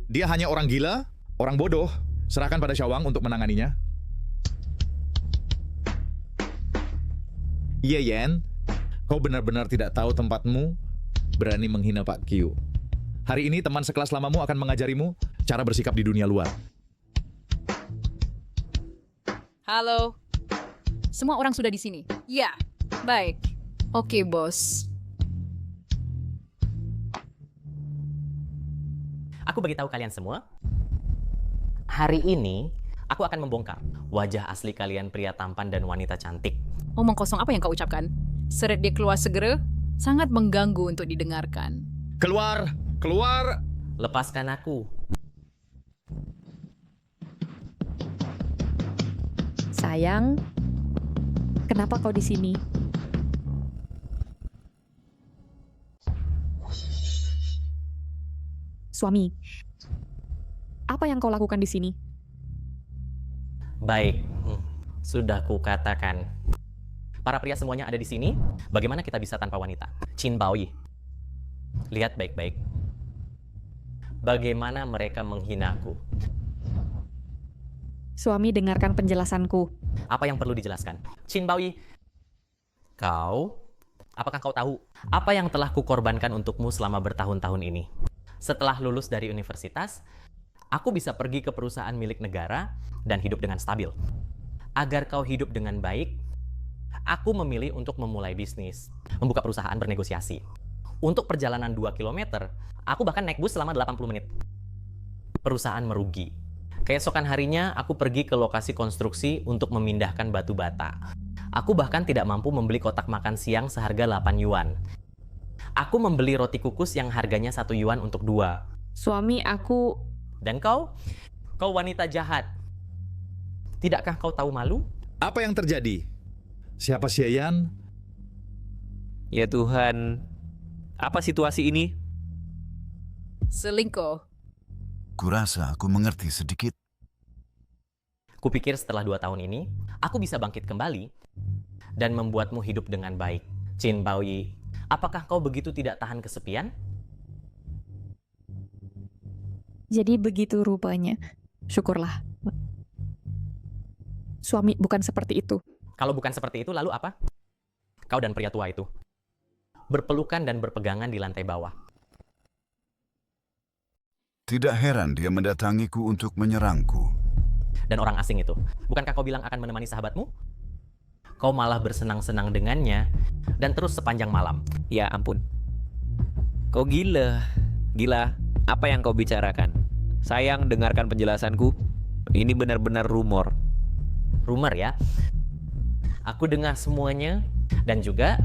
[SPEAKER 14] Dia hanya orang gila, orang bodoh. Serahkan pada Syawang untuk menanganinya. Ye Yen, kau benar-benar tidak tahu tempatmu, berani menghina Pak Q. Hari ini teman sekelas lamamu akan mengajarimu cara bersikap di dunia luar.
[SPEAKER 17] Halo. Semua orang sudah di sini? Ya, baik. Oke, bos.
[SPEAKER 1] Aku bagi tahu kalian semua, hari ini aku akan membongkar wajah asli kalian pria tampan dan wanita cantik.
[SPEAKER 17] Omong kosong apa yang kau ucapkan? Seret dia keluar segera, sangat mengganggu untuk didengarkan.
[SPEAKER 14] Keluar! Keluar!
[SPEAKER 1] Lepaskan aku.
[SPEAKER 3] Sayang, kenapa kau di sini? Suami, apa yang kau lakukan di sini?
[SPEAKER 1] Baik, sudah kukatakan. Para pria semuanya ada di sini. Bagaimana kita bisa tanpa wanita? Qin Baoyi, lihat baik-baik. Bagaimana mereka menghinaku.
[SPEAKER 3] Suami, dengarkan penjelasanku.
[SPEAKER 1] Apa yang perlu dijelaskan? Qin Baoyi, apakah kau tahu apa yang telah kukorbankan untukmu selama bertahun-tahun ini? Setelah lulus dari universitas, aku bisa pergi ke perusahaan milik negara dan hidup dengan stabil. Agar kau hidup dengan baik, aku memilih untuk memulai bisnis, membuka perusahaan bernegosiasi. Untuk perjalanan 2 km, aku bahkan naik bus selama 80 menit. Perusahaan merugi. Keesokan harinya, aku pergi ke lokasi konstruksi untuk memindahkan batu bata. Aku bahkan tidak mampu membeli kotak makan siang seharga 8 yuan. Aku membeli roti kukus yang harganya 1 yuan untuk 2.
[SPEAKER 3] Suami, aku...
[SPEAKER 1] Dan kau wanita jahat. Tidakkah kau tahu malu?
[SPEAKER 14] Apa yang terjadi? Siapa Xiayan?
[SPEAKER 8] Ya Tuhan, apa situasi ini?
[SPEAKER 17] Selingkuh.
[SPEAKER 12] Kurasa aku mengerti sedikit.
[SPEAKER 1] Kupikir setelah 2 tahun ini, aku bisa bangkit kembali dan membuatmu hidup dengan baik. Qin Baoyi, apakah kau begitu tidak tahan kesepian?
[SPEAKER 3] Jadi begitu rupanya. Syukurlah. Suami bukan seperti itu.
[SPEAKER 1] Kalau bukan seperti itu, lalu apa? Kau dan pria tua itu berpelukan dan berpegangan di lantai bawah.
[SPEAKER 12] Tidak heran dia mendatangiku untuk menyerangku.
[SPEAKER 1] Dan orang asing itu, bukankah kau bilang akan menemani sahabatmu? Kau malah bersenang-senang dengannya, dan terus sepanjang malam.
[SPEAKER 8] Ya ampun. Kau gila. Gila, apa yang kau bicarakan? Sayang, dengarkan penjelasanku. Ini benar-benar rumor.
[SPEAKER 1] Rumor ya? Aku dengar semuanya, dan juga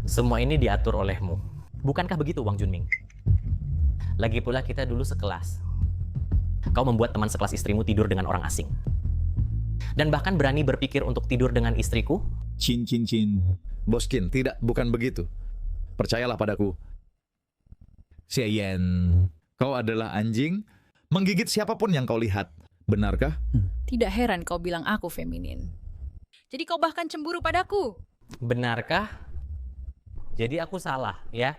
[SPEAKER 1] semua ini diatur olehmu. Bukankah begitu, Wang Junming? Lagi pula kita dulu sekelas. Kau membuat teman sekelas istrimu tidur dengan orang asing. Dan bahkan berani berpikir untuk tidur dengan istriku?
[SPEAKER 14] Cin. Bos Qin, tidak, bukan begitu. Percayalah padaku. Xiayan, kau adalah anjing, menggigit siapapun yang kau lihat. Benarkah?
[SPEAKER 17] Tidak heran kau bilang aku feminin. Jadi kau bahkan cemburu padaku.
[SPEAKER 1] Benarkah? Jadi aku salah, ya?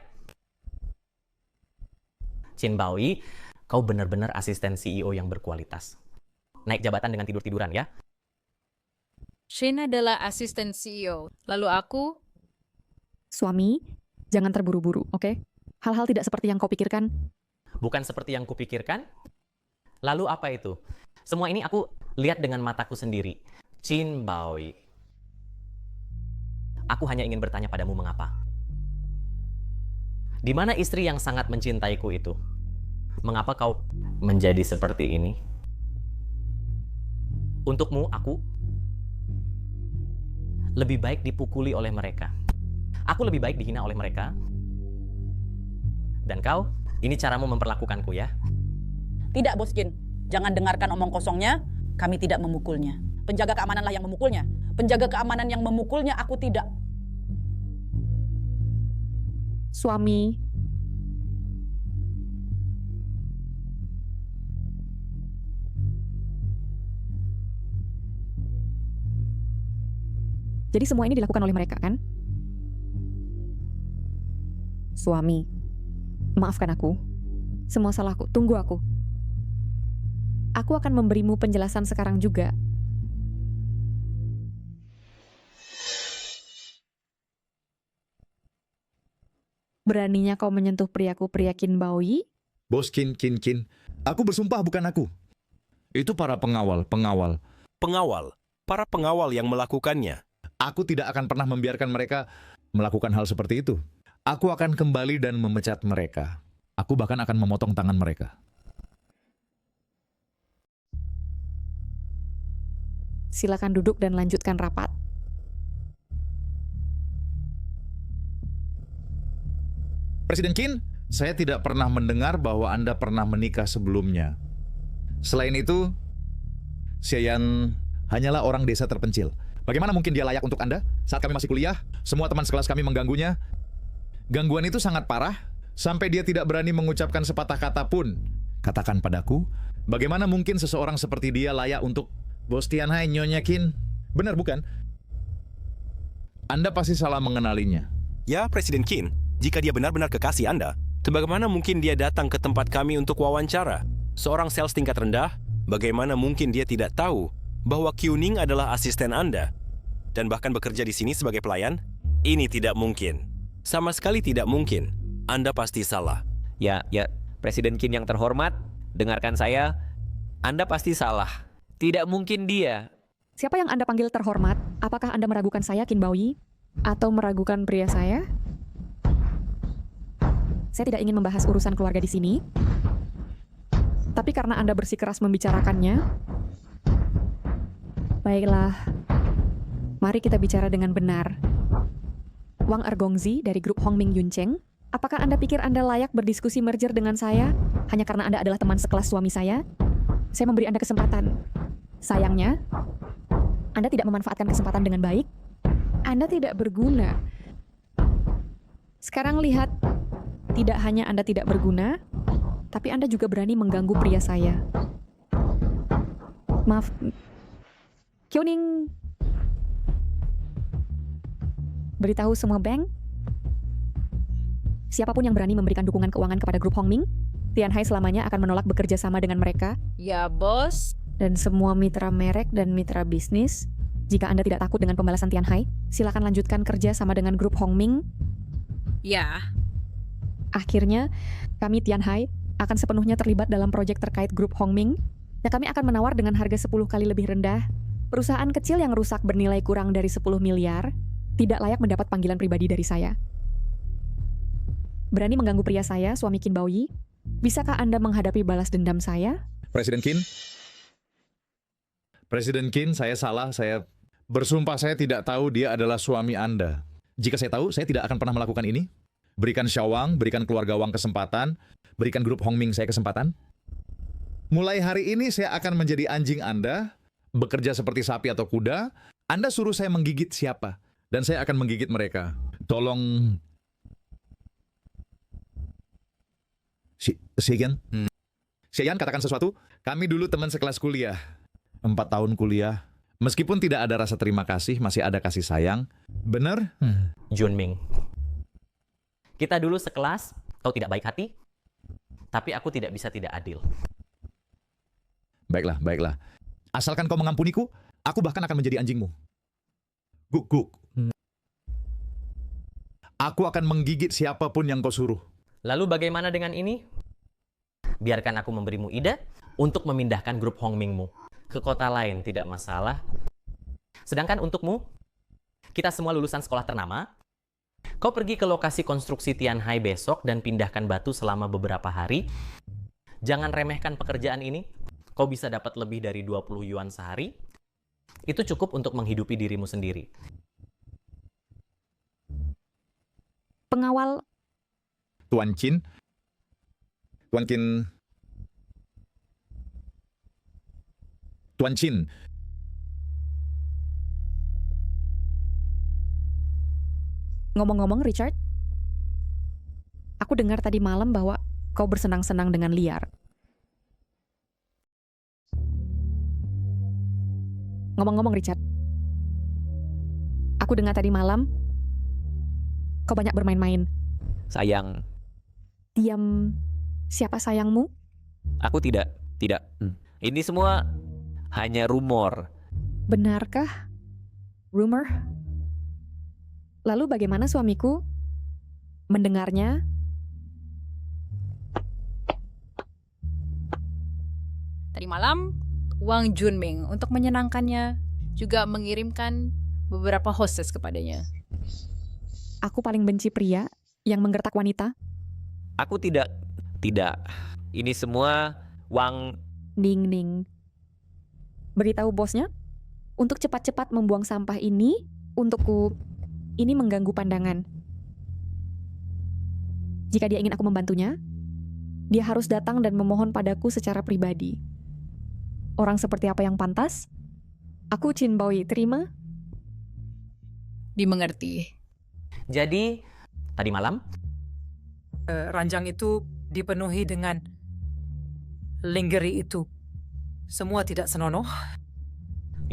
[SPEAKER 1] Qin Baoyi, kau benar-benar asisten CEO yang berkualitas. Naik jabatan dengan tidur-tiduran, ya?
[SPEAKER 17] Shane adalah asisten CEO. Lalu aku?
[SPEAKER 3] Suami, jangan terburu-buru, oke? Hal-hal tidak seperti yang kau pikirkan.
[SPEAKER 1] Bukan seperti yang kupikirkan? Lalu apa itu? Semua ini aku lihat dengan mataku sendiri. Qin Baoyi. Aku hanya ingin bertanya padamu mengapa. Di mana istri yang sangat mencintaiku itu? Mengapa kau menjadi seperti ini? Untukmu, aku lebih baik dipukuli oleh mereka. Aku lebih baik dihina oleh mereka. Dan kau, ini caramu memperlakukanku, ya?
[SPEAKER 4] Tidak, Bos Qin. Jangan dengarkan omong kosongnya. Kami tidak memukulnya. Penjaga keamananlah yang memukulnya. Penjaga keamanan yang memukulnya, aku tidak.
[SPEAKER 3] Suami, jadi semua ini dilakukan oleh mereka, kan? Suami, maafkan aku. Semua salahku, tunggu aku. Aku akan memberimu penjelasan sekarang juga. Beraninya kau menyentuh priaku, pria Qin Baoyi?
[SPEAKER 14] Bos Qin. Aku bersumpah bukan aku. Itu para pengawal.
[SPEAKER 7] Pengawal? Para pengawal yang melakukannya.
[SPEAKER 14] Aku tidak akan pernah membiarkan mereka melakukan hal seperti itu. Aku akan kembali dan memecat mereka. Aku bahkan akan memotong tangan mereka.
[SPEAKER 3] Silakan duduk dan lanjutkan rapat.
[SPEAKER 14] Presiden Qin, saya tidak pernah mendengar bahwa Anda pernah menikah sebelumnya. Selain itu, Xiayan hanyalah orang desa terpencil. Bagaimana mungkin dia layak untuk Anda? Saat kami masih kuliah, semua teman sekelas kami mengganggunya. Gangguan itu sangat parah, sampai dia tidak berani mengucapkan sepatah kata pun. Katakan padaku, bagaimana mungkin seseorang seperti dia layak untuk Bos Tianhai, Nyonya Qin? Benar bukan? Anda pasti salah mengenalinya.
[SPEAKER 7] Ya, Presiden Qin. Jika dia benar-benar kekasih Anda, bagaimana mungkin dia datang ke tempat kami untuk wawancara? Seorang sales tingkat rendah, bagaimana mungkin dia tidak tahu bahwa Qiuning adalah asisten Anda dan bahkan bekerja di sini sebagai pelayan? Ini tidak mungkin. Sama sekali tidak mungkin. Anda pasti salah.
[SPEAKER 8] Ya, Presiden Qin yang terhormat, dengarkan saya. Anda pasti salah. Tidak mungkin dia.
[SPEAKER 3] Siapa yang Anda panggil terhormat? Apakah Anda meragukan saya, Qin Baoyi? Atau meragukan pria saya? Saya tidak ingin membahas urusan keluarga di sini. Tapi karena Anda bersikeras membicarakannya, baiklah, mari kita bicara dengan benar. Wang Ergongzi dari grup Hongming Yuncheng, apakah Anda pikir Anda layak berdiskusi merger dengan saya hanya karena Anda adalah teman sekelas suami saya? Saya memberi Anda kesempatan. Sayangnya, Anda tidak memanfaatkan kesempatan dengan baik. Anda tidak berguna. Sekarang lihat, tidak hanya Anda tidak berguna, tapi Anda juga berani mengganggu pria saya. Maaf. Kyoning. Beritahu semua bank. Siapapun yang berani memberikan dukungan keuangan kepada grup Hongming, Tianhai selamanya akan menolak bekerja sama dengan mereka.
[SPEAKER 17] Ya, bos.
[SPEAKER 3] Dan semua mitra merek dan mitra bisnis. Jika Anda tidak takut dengan pembalasan Tianhai, silakan lanjutkan kerja sama dengan grup Hongming.
[SPEAKER 17] Ya.
[SPEAKER 3] Akhirnya, kami Tianhai akan sepenuhnya terlibat dalam proyek terkait grup Hongming, dan kami akan menawar dengan harga 10 kali lebih rendah. Perusahaan kecil yang rusak bernilai kurang dari 10 miliar tidak layak mendapat panggilan pribadi dari saya. Berani mengganggu pria saya, suami Qin Baoyi? Bisakah Anda menghadapi balas dendam saya?
[SPEAKER 14] Presiden Qin? Presiden Qin, saya salah. Saya bersumpah saya tidak tahu dia adalah suami Anda. Jika saya tahu, saya tidak akan pernah melakukan ini. Berikan Xiaowang, berikan keluarga Wang kesempatan, berikan grup Hongming saya kesempatan. Mulai hari ini saya akan menjadi anjing Anda, bekerja seperti sapi atau kuda. Anda suruh saya menggigit siapa, dan saya akan menggigit mereka. Tolong... Xian? Xian, katakan sesuatu. Kami dulu teman sekelas kuliah. 4 tahun kuliah. Meskipun tidak ada rasa terima kasih, masih ada kasih sayang. Benar?
[SPEAKER 1] Junming. Kita dulu sekelas, kau tidak baik hati, tapi aku tidak bisa tidak adil.
[SPEAKER 14] Baiklah, baiklah. Asalkan kau mengampuniku, aku bahkan akan menjadi anjingmu. Guk. Aku akan menggigit siapapun yang kau suruh.
[SPEAKER 1] Lalu bagaimana dengan ini? Biarkan aku memberimu ide untuk memindahkan grup Hongmingmu ke kota lain, tidak masalah. Sedangkan untukmu, kita semua lulusan sekolah ternama. Kau pergi ke lokasi konstruksi Tianhai besok dan pindahkan batu selama beberapa hari. Jangan remehkan pekerjaan ini. Kau bisa dapat lebih dari 20 yuan sehari. Itu cukup untuk menghidupi dirimu sendiri.
[SPEAKER 3] Pengawal
[SPEAKER 14] Tuan Qin.
[SPEAKER 3] Ngomong-ngomong, Richard, aku dengar tadi malam bahwa kau bersenang-senang dengan liar. Ngomong-ngomong, Richard, aku dengar tadi malam kau banyak bermain-main.
[SPEAKER 8] Sayang,
[SPEAKER 3] Diam, siapa sayangmu?
[SPEAKER 8] aku tidak. Ini semua hanya rumor.
[SPEAKER 3] Benarkah? Rumor? Lalu bagaimana suamiku mendengarnya?
[SPEAKER 17] Tadi malam, Wang Junming untuk menyenangkannya juga mengirimkan beberapa hostess kepadanya.
[SPEAKER 3] Aku paling benci pria yang menggertak wanita.
[SPEAKER 8] Aku tidak. Ini semua Wang...
[SPEAKER 3] Ning. Beritahu bosnya untuk cepat-cepat membuang sampah ini untukku. Ini mengganggu pandangan. Jika dia ingin aku membantunya, dia harus datang dan memohon padaku secara pribadi. Orang seperti apa yang pantas? Aku Qin Baoyi, terima?
[SPEAKER 17] Dimengerti.
[SPEAKER 1] Jadi, tadi malam,
[SPEAKER 10] Ranjang itu dipenuhi dengan lingerie itu. Semua tidak senonoh.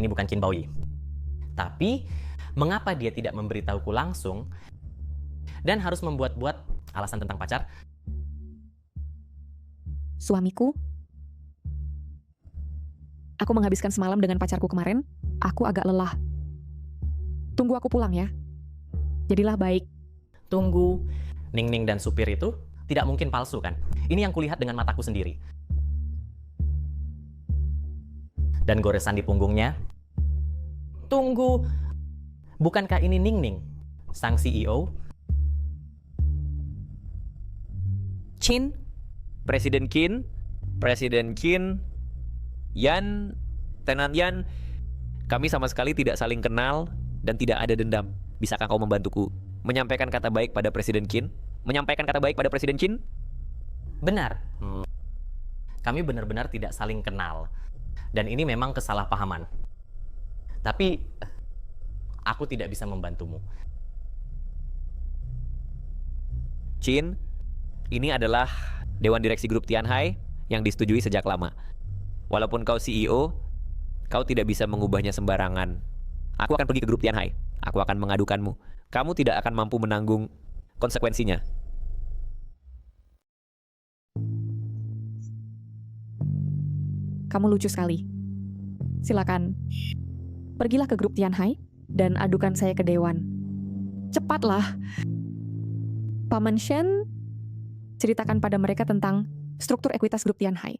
[SPEAKER 1] ini bukan Qin Baoyi. Tapi, mengapa dia tidak memberitahuku langsung dan harus membuat-buat alasan tentang pacar?
[SPEAKER 3] Suamiku, aku menghabiskan semalam dengan pacarku kemarin. Aku agak lelah. Tunggu aku pulang ya. Jadilah baik.
[SPEAKER 1] Tunggu, Ning dan supir itu tidak mungkin palsu kan? Ini yang kulihat dengan mataku sendiri. Dan goresan di punggungnya. Tunggu, bukankah ini Ning, sang CEO?
[SPEAKER 8] Qin, Presiden Qin, Yan, Tenan Yan, kami sama sekali tidak saling kenal dan tidak ada dendam. Bisakah kau membantuku menyampaikan kata baik pada Presiden Qin?
[SPEAKER 1] Benar. Kami benar-benar tidak saling kenal. Dan ini memang kesalahpahaman. Tapi aku tidak bisa membantumu.
[SPEAKER 8] Chin, ini adalah Dewan Direksi Grup Tianhai yang disetujui sejak lama. Walaupun kau CEO, kau tidak bisa mengubahnya sembarangan. Aku akan pergi ke Grup Tianhai. Aku akan mengadukanmu. Kamu tidak akan mampu menanggung konsekuensinya.
[SPEAKER 3] Kamu lucu sekali. Silakan. Pergilah ke grup Tianhai dan adukan saya ke dewan. Cepatlah. Paman Shen, ceritakan pada mereka tentang struktur ekuitas grup Tianhai.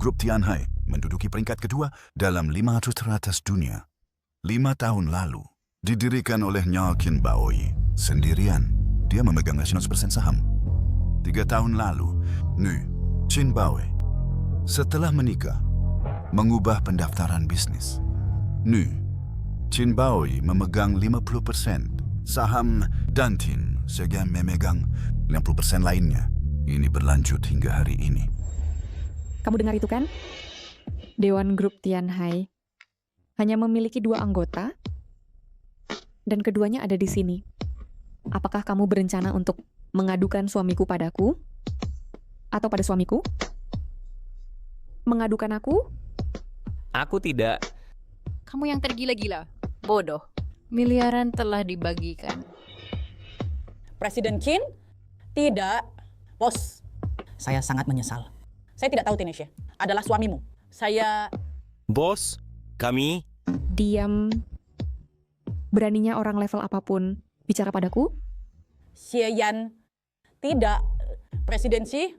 [SPEAKER 12] Grup Tianhai menduduki peringkat kedua dalam 500 teratas dunia. 5 tahun lalu, didirikan oleh Nyao Qin Baoyi. Sendirian, dia memegang 100% saham. 3 tahun lalu, Nu Qin Baoyi setelah menikah, mengubah pendaftaran bisnis. Nu Qin Baoyi memegang 50% saham dan Tin Segan memegang 50% lainnya. Ini berlanjut hingga hari ini.
[SPEAKER 3] Kamu dengar itu kan? Dewan Grup Tianhai hanya memiliki 2 anggota dan keduanya ada di sini. Apakah kamu berencana untuk mengadukan suamiku padaku? Atau pada suamiku? Mengadukan aku?
[SPEAKER 8] Aku tidak.
[SPEAKER 17] Kamu yang tergila-gila. Bodoh. Miliaran telah dibagikan.
[SPEAKER 4] Presiden Qin? Tidak. Bos, saya sangat menyesal. Saya tidak tahu Tinesha adalah suamimu. Saya...
[SPEAKER 7] Bos, kami...
[SPEAKER 3] Diam. Beraninya orang level apapun bicara padaku?
[SPEAKER 4] Xie Yan. Tidak. Presidensi,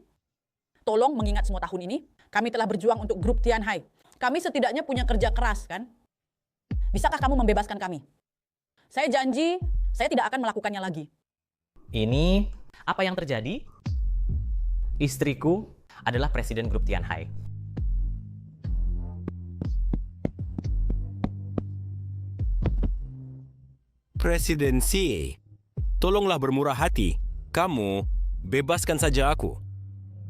[SPEAKER 4] tolong mengingat semua tahun ini, kami telah berjuang untuk grup Tianhai. Kami setidaknya punya kerja keras, kan? Bisakah kamu membebaskan kami? Saya janji, saya tidak akan melakukannya lagi.
[SPEAKER 1] Ini apa yang terjadi? Istriku adalah presiden grup Tianhai.
[SPEAKER 7] Presidensi, tolonglah bermurah hati. Kamu bebaskan saja aku.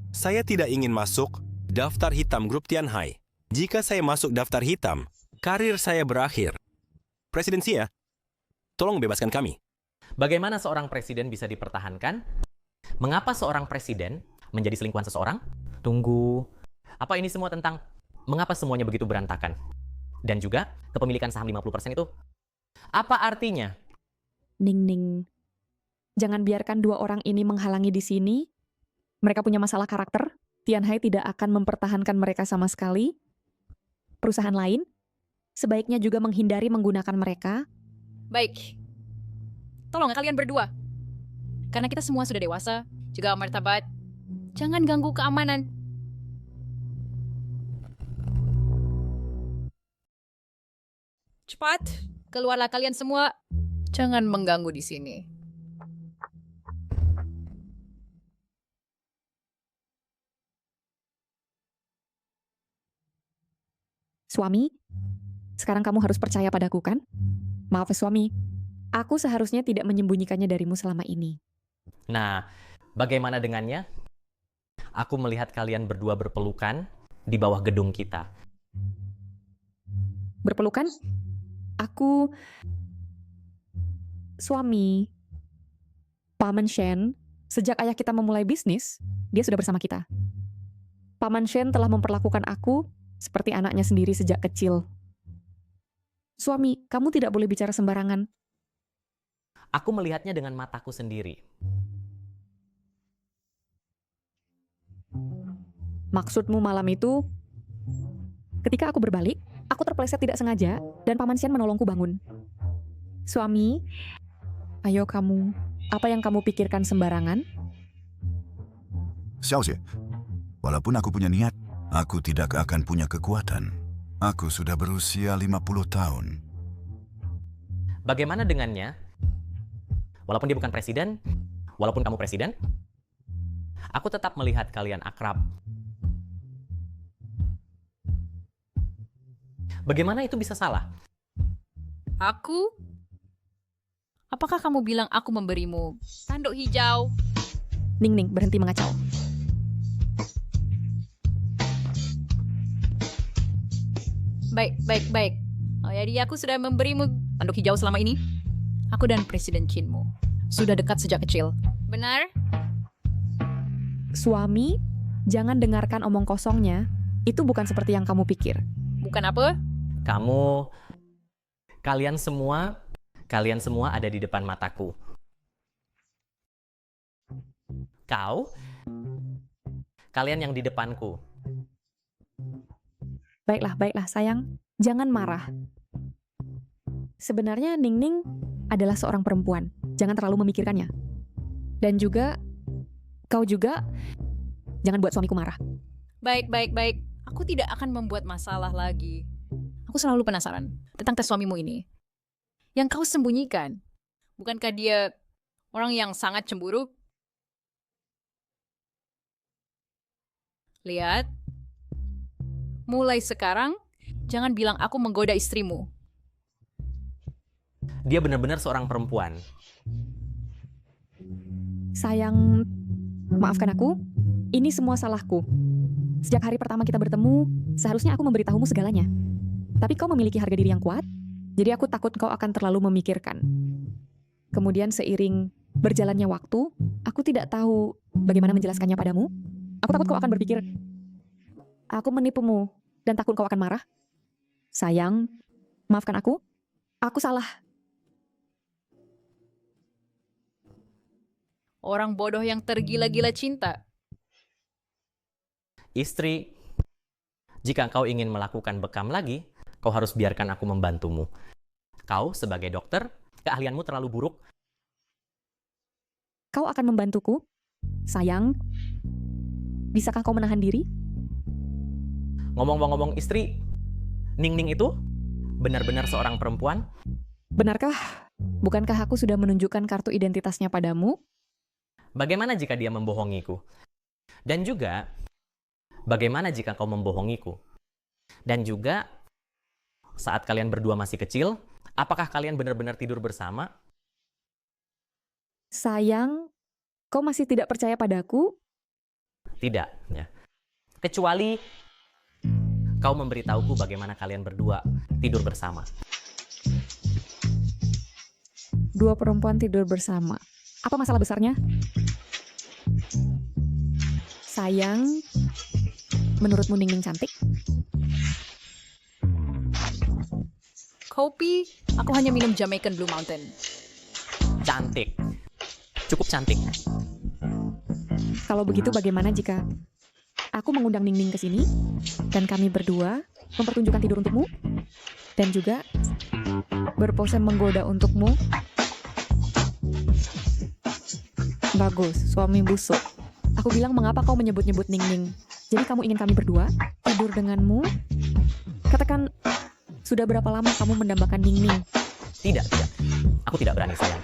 [SPEAKER 7] Saya tidak ingin masuk daftar hitam grup Tianhai. Jika saya masuk daftar hitam, karir saya berakhir. Presidensi ya, tolong bebaskan kami.
[SPEAKER 1] Bagaimana seorang presiden bisa dipertahankan? Mengapa seorang presiden menjadi selingkuhan seseorang? Tunggu, apa ini semua tentang mengapa semuanya begitu berantakan? Dan juga kepemilikan saham 50% itu, apa artinya?
[SPEAKER 3] Ning. Jangan biarkan 2 orang ini menghalangi di sini. Mereka punya masalah karakter. Tianhai tidak akan mempertahankan mereka sama sekali. Perusahaan lain sebaiknya juga menghindari menggunakan mereka.
[SPEAKER 17] Baik. Tolong kalian berdua. Karena kita semua sudah dewasa, juga martabat. Jangan ganggu keamanan. Cepat, keluarlah kalian semua. Jangan mengganggu di sini.
[SPEAKER 3] Suami, sekarang kamu harus percaya padaku kan? Maaf ya suami, aku seharusnya tidak menyembunyikannya darimu selama ini.
[SPEAKER 1] Nah, bagaimana dengannya? Aku melihat kalian berdua berpelukan di bawah gedung kita.
[SPEAKER 3] Berpelukan? Aku... Suami, Paman Shen, sejak ayah kita memulai bisnis, dia sudah bersama kita. Paman Shen telah memperlakukan aku seperti anaknya sendiri sejak kecil. Suami, kamu tidak boleh bicara sembarangan.
[SPEAKER 1] Aku melihatnya dengan mataku sendiri.
[SPEAKER 3] Maksudmu malam itu, ketika aku berbalik, aku terpeleset tidak sengaja dan Paman Shen menolongku bangun. Suami, ayo kamu, apa yang kamu pikirkan sembarangan?
[SPEAKER 12] Xiaoxie, walaupun aku punya niat, aku tidak akan punya kekuatan. Aku sudah berusia 50 tahun.
[SPEAKER 1] Bagaimana dengannya? Walaupun dia bukan presiden, walaupun kamu presiden, aku tetap melihat kalian akrab. Bagaimana itu bisa salah?
[SPEAKER 17] Aku? Apakah kamu bilang aku memberimu tanduk hijau?
[SPEAKER 3] Ning, berhenti mengacau.
[SPEAKER 17] Baik. Jadi aku sudah memberimu tanduk hijau selama ini. Aku dan Presiden Chinmu sudah dekat sejak kecil. Benar?
[SPEAKER 3] Suami, jangan dengarkan omong kosongnya. Itu bukan seperti yang kamu pikir.
[SPEAKER 17] Bukan apa?
[SPEAKER 1] Kalian semua ada di depan mataku. Kalian yang di depanku.
[SPEAKER 3] Baiklah, sayang. Jangan marah. Sebenarnya Ningning adalah seorang perempuan. Jangan terlalu memikirkannya. Dan juga, kau juga, jangan buat suamiku marah.
[SPEAKER 17] Baik. Aku tidak akan membuat masalah lagi. Aku selalu penasaran tentang tes suamimu ini. Yang kau sembunyikan, bukankah dia orang yang sangat cemburu? Lihat, mulai sekarang, jangan bilang aku menggoda istrimu.
[SPEAKER 1] Dia benar-benar seorang perempuan.
[SPEAKER 3] Sayang, maafkan aku. Ini semua salahku. Sejak hari pertama kita bertemu, seharusnya aku memberitahumu segalanya. Tapi kau memiliki harga diri yang kuat, jadi aku takut kau akan terlalu memikirkan. Kemudian seiring berjalannya waktu, aku tidak tahu bagaimana menjelaskannya padamu. Aku takut kau akan berpikir, aku menipumu dan takut kau akan marah. Sayang, maafkan aku. Aku salah.
[SPEAKER 17] Orang bodoh yang tergila-gila cinta.
[SPEAKER 1] Istri, jika kau ingin melakukan bekam lagi, kau harus biarkan aku membantumu. Kau sebagai dokter, keahlianmu terlalu buruk.
[SPEAKER 3] Kau akan membantuku? Sayang, bisakah kau menahan diri?
[SPEAKER 1] Ngomong-ngomong istri, Ningning itu benar-benar seorang perempuan?
[SPEAKER 3] Benarkah? Bukankah aku sudah menunjukkan kartu identitasnya padamu?
[SPEAKER 1] Bagaimana jika dia membohongiku? Dan juga, bagaimana jika kau membohongiku? Dan juga, saat kalian berdua masih kecil, apakah kalian benar-benar tidur bersama?
[SPEAKER 3] Sayang, kau masih tidak percaya padaku?
[SPEAKER 1] Tidak, ya. Kecuali kau memberitahuku bagaimana kalian berdua tidur bersama.
[SPEAKER 3] Dua perempuan tidur bersama. Apa masalah besarnya? Sayang, menurutmu Ningning cantik?
[SPEAKER 17] Kopi, aku hanya minum Jamaican Blue Mountain.
[SPEAKER 1] Cantik. Cukup cantik.
[SPEAKER 3] Kalau begitu bagaimana jika aku mengundang Ningning ke sini dan kami berdua mempertunjukkan tidur untukmu dan juga berpose menggoda untukmu? Bagus, suami busuk. Aku bilang mengapa kau menyebut-nyebut Ningning. Jadi kamu ingin kami berdua tidur denganmu? Katakan, sudah berapa lama kamu mendambakan Ningning?
[SPEAKER 1] Tidak. Aku tidak berani, sayang.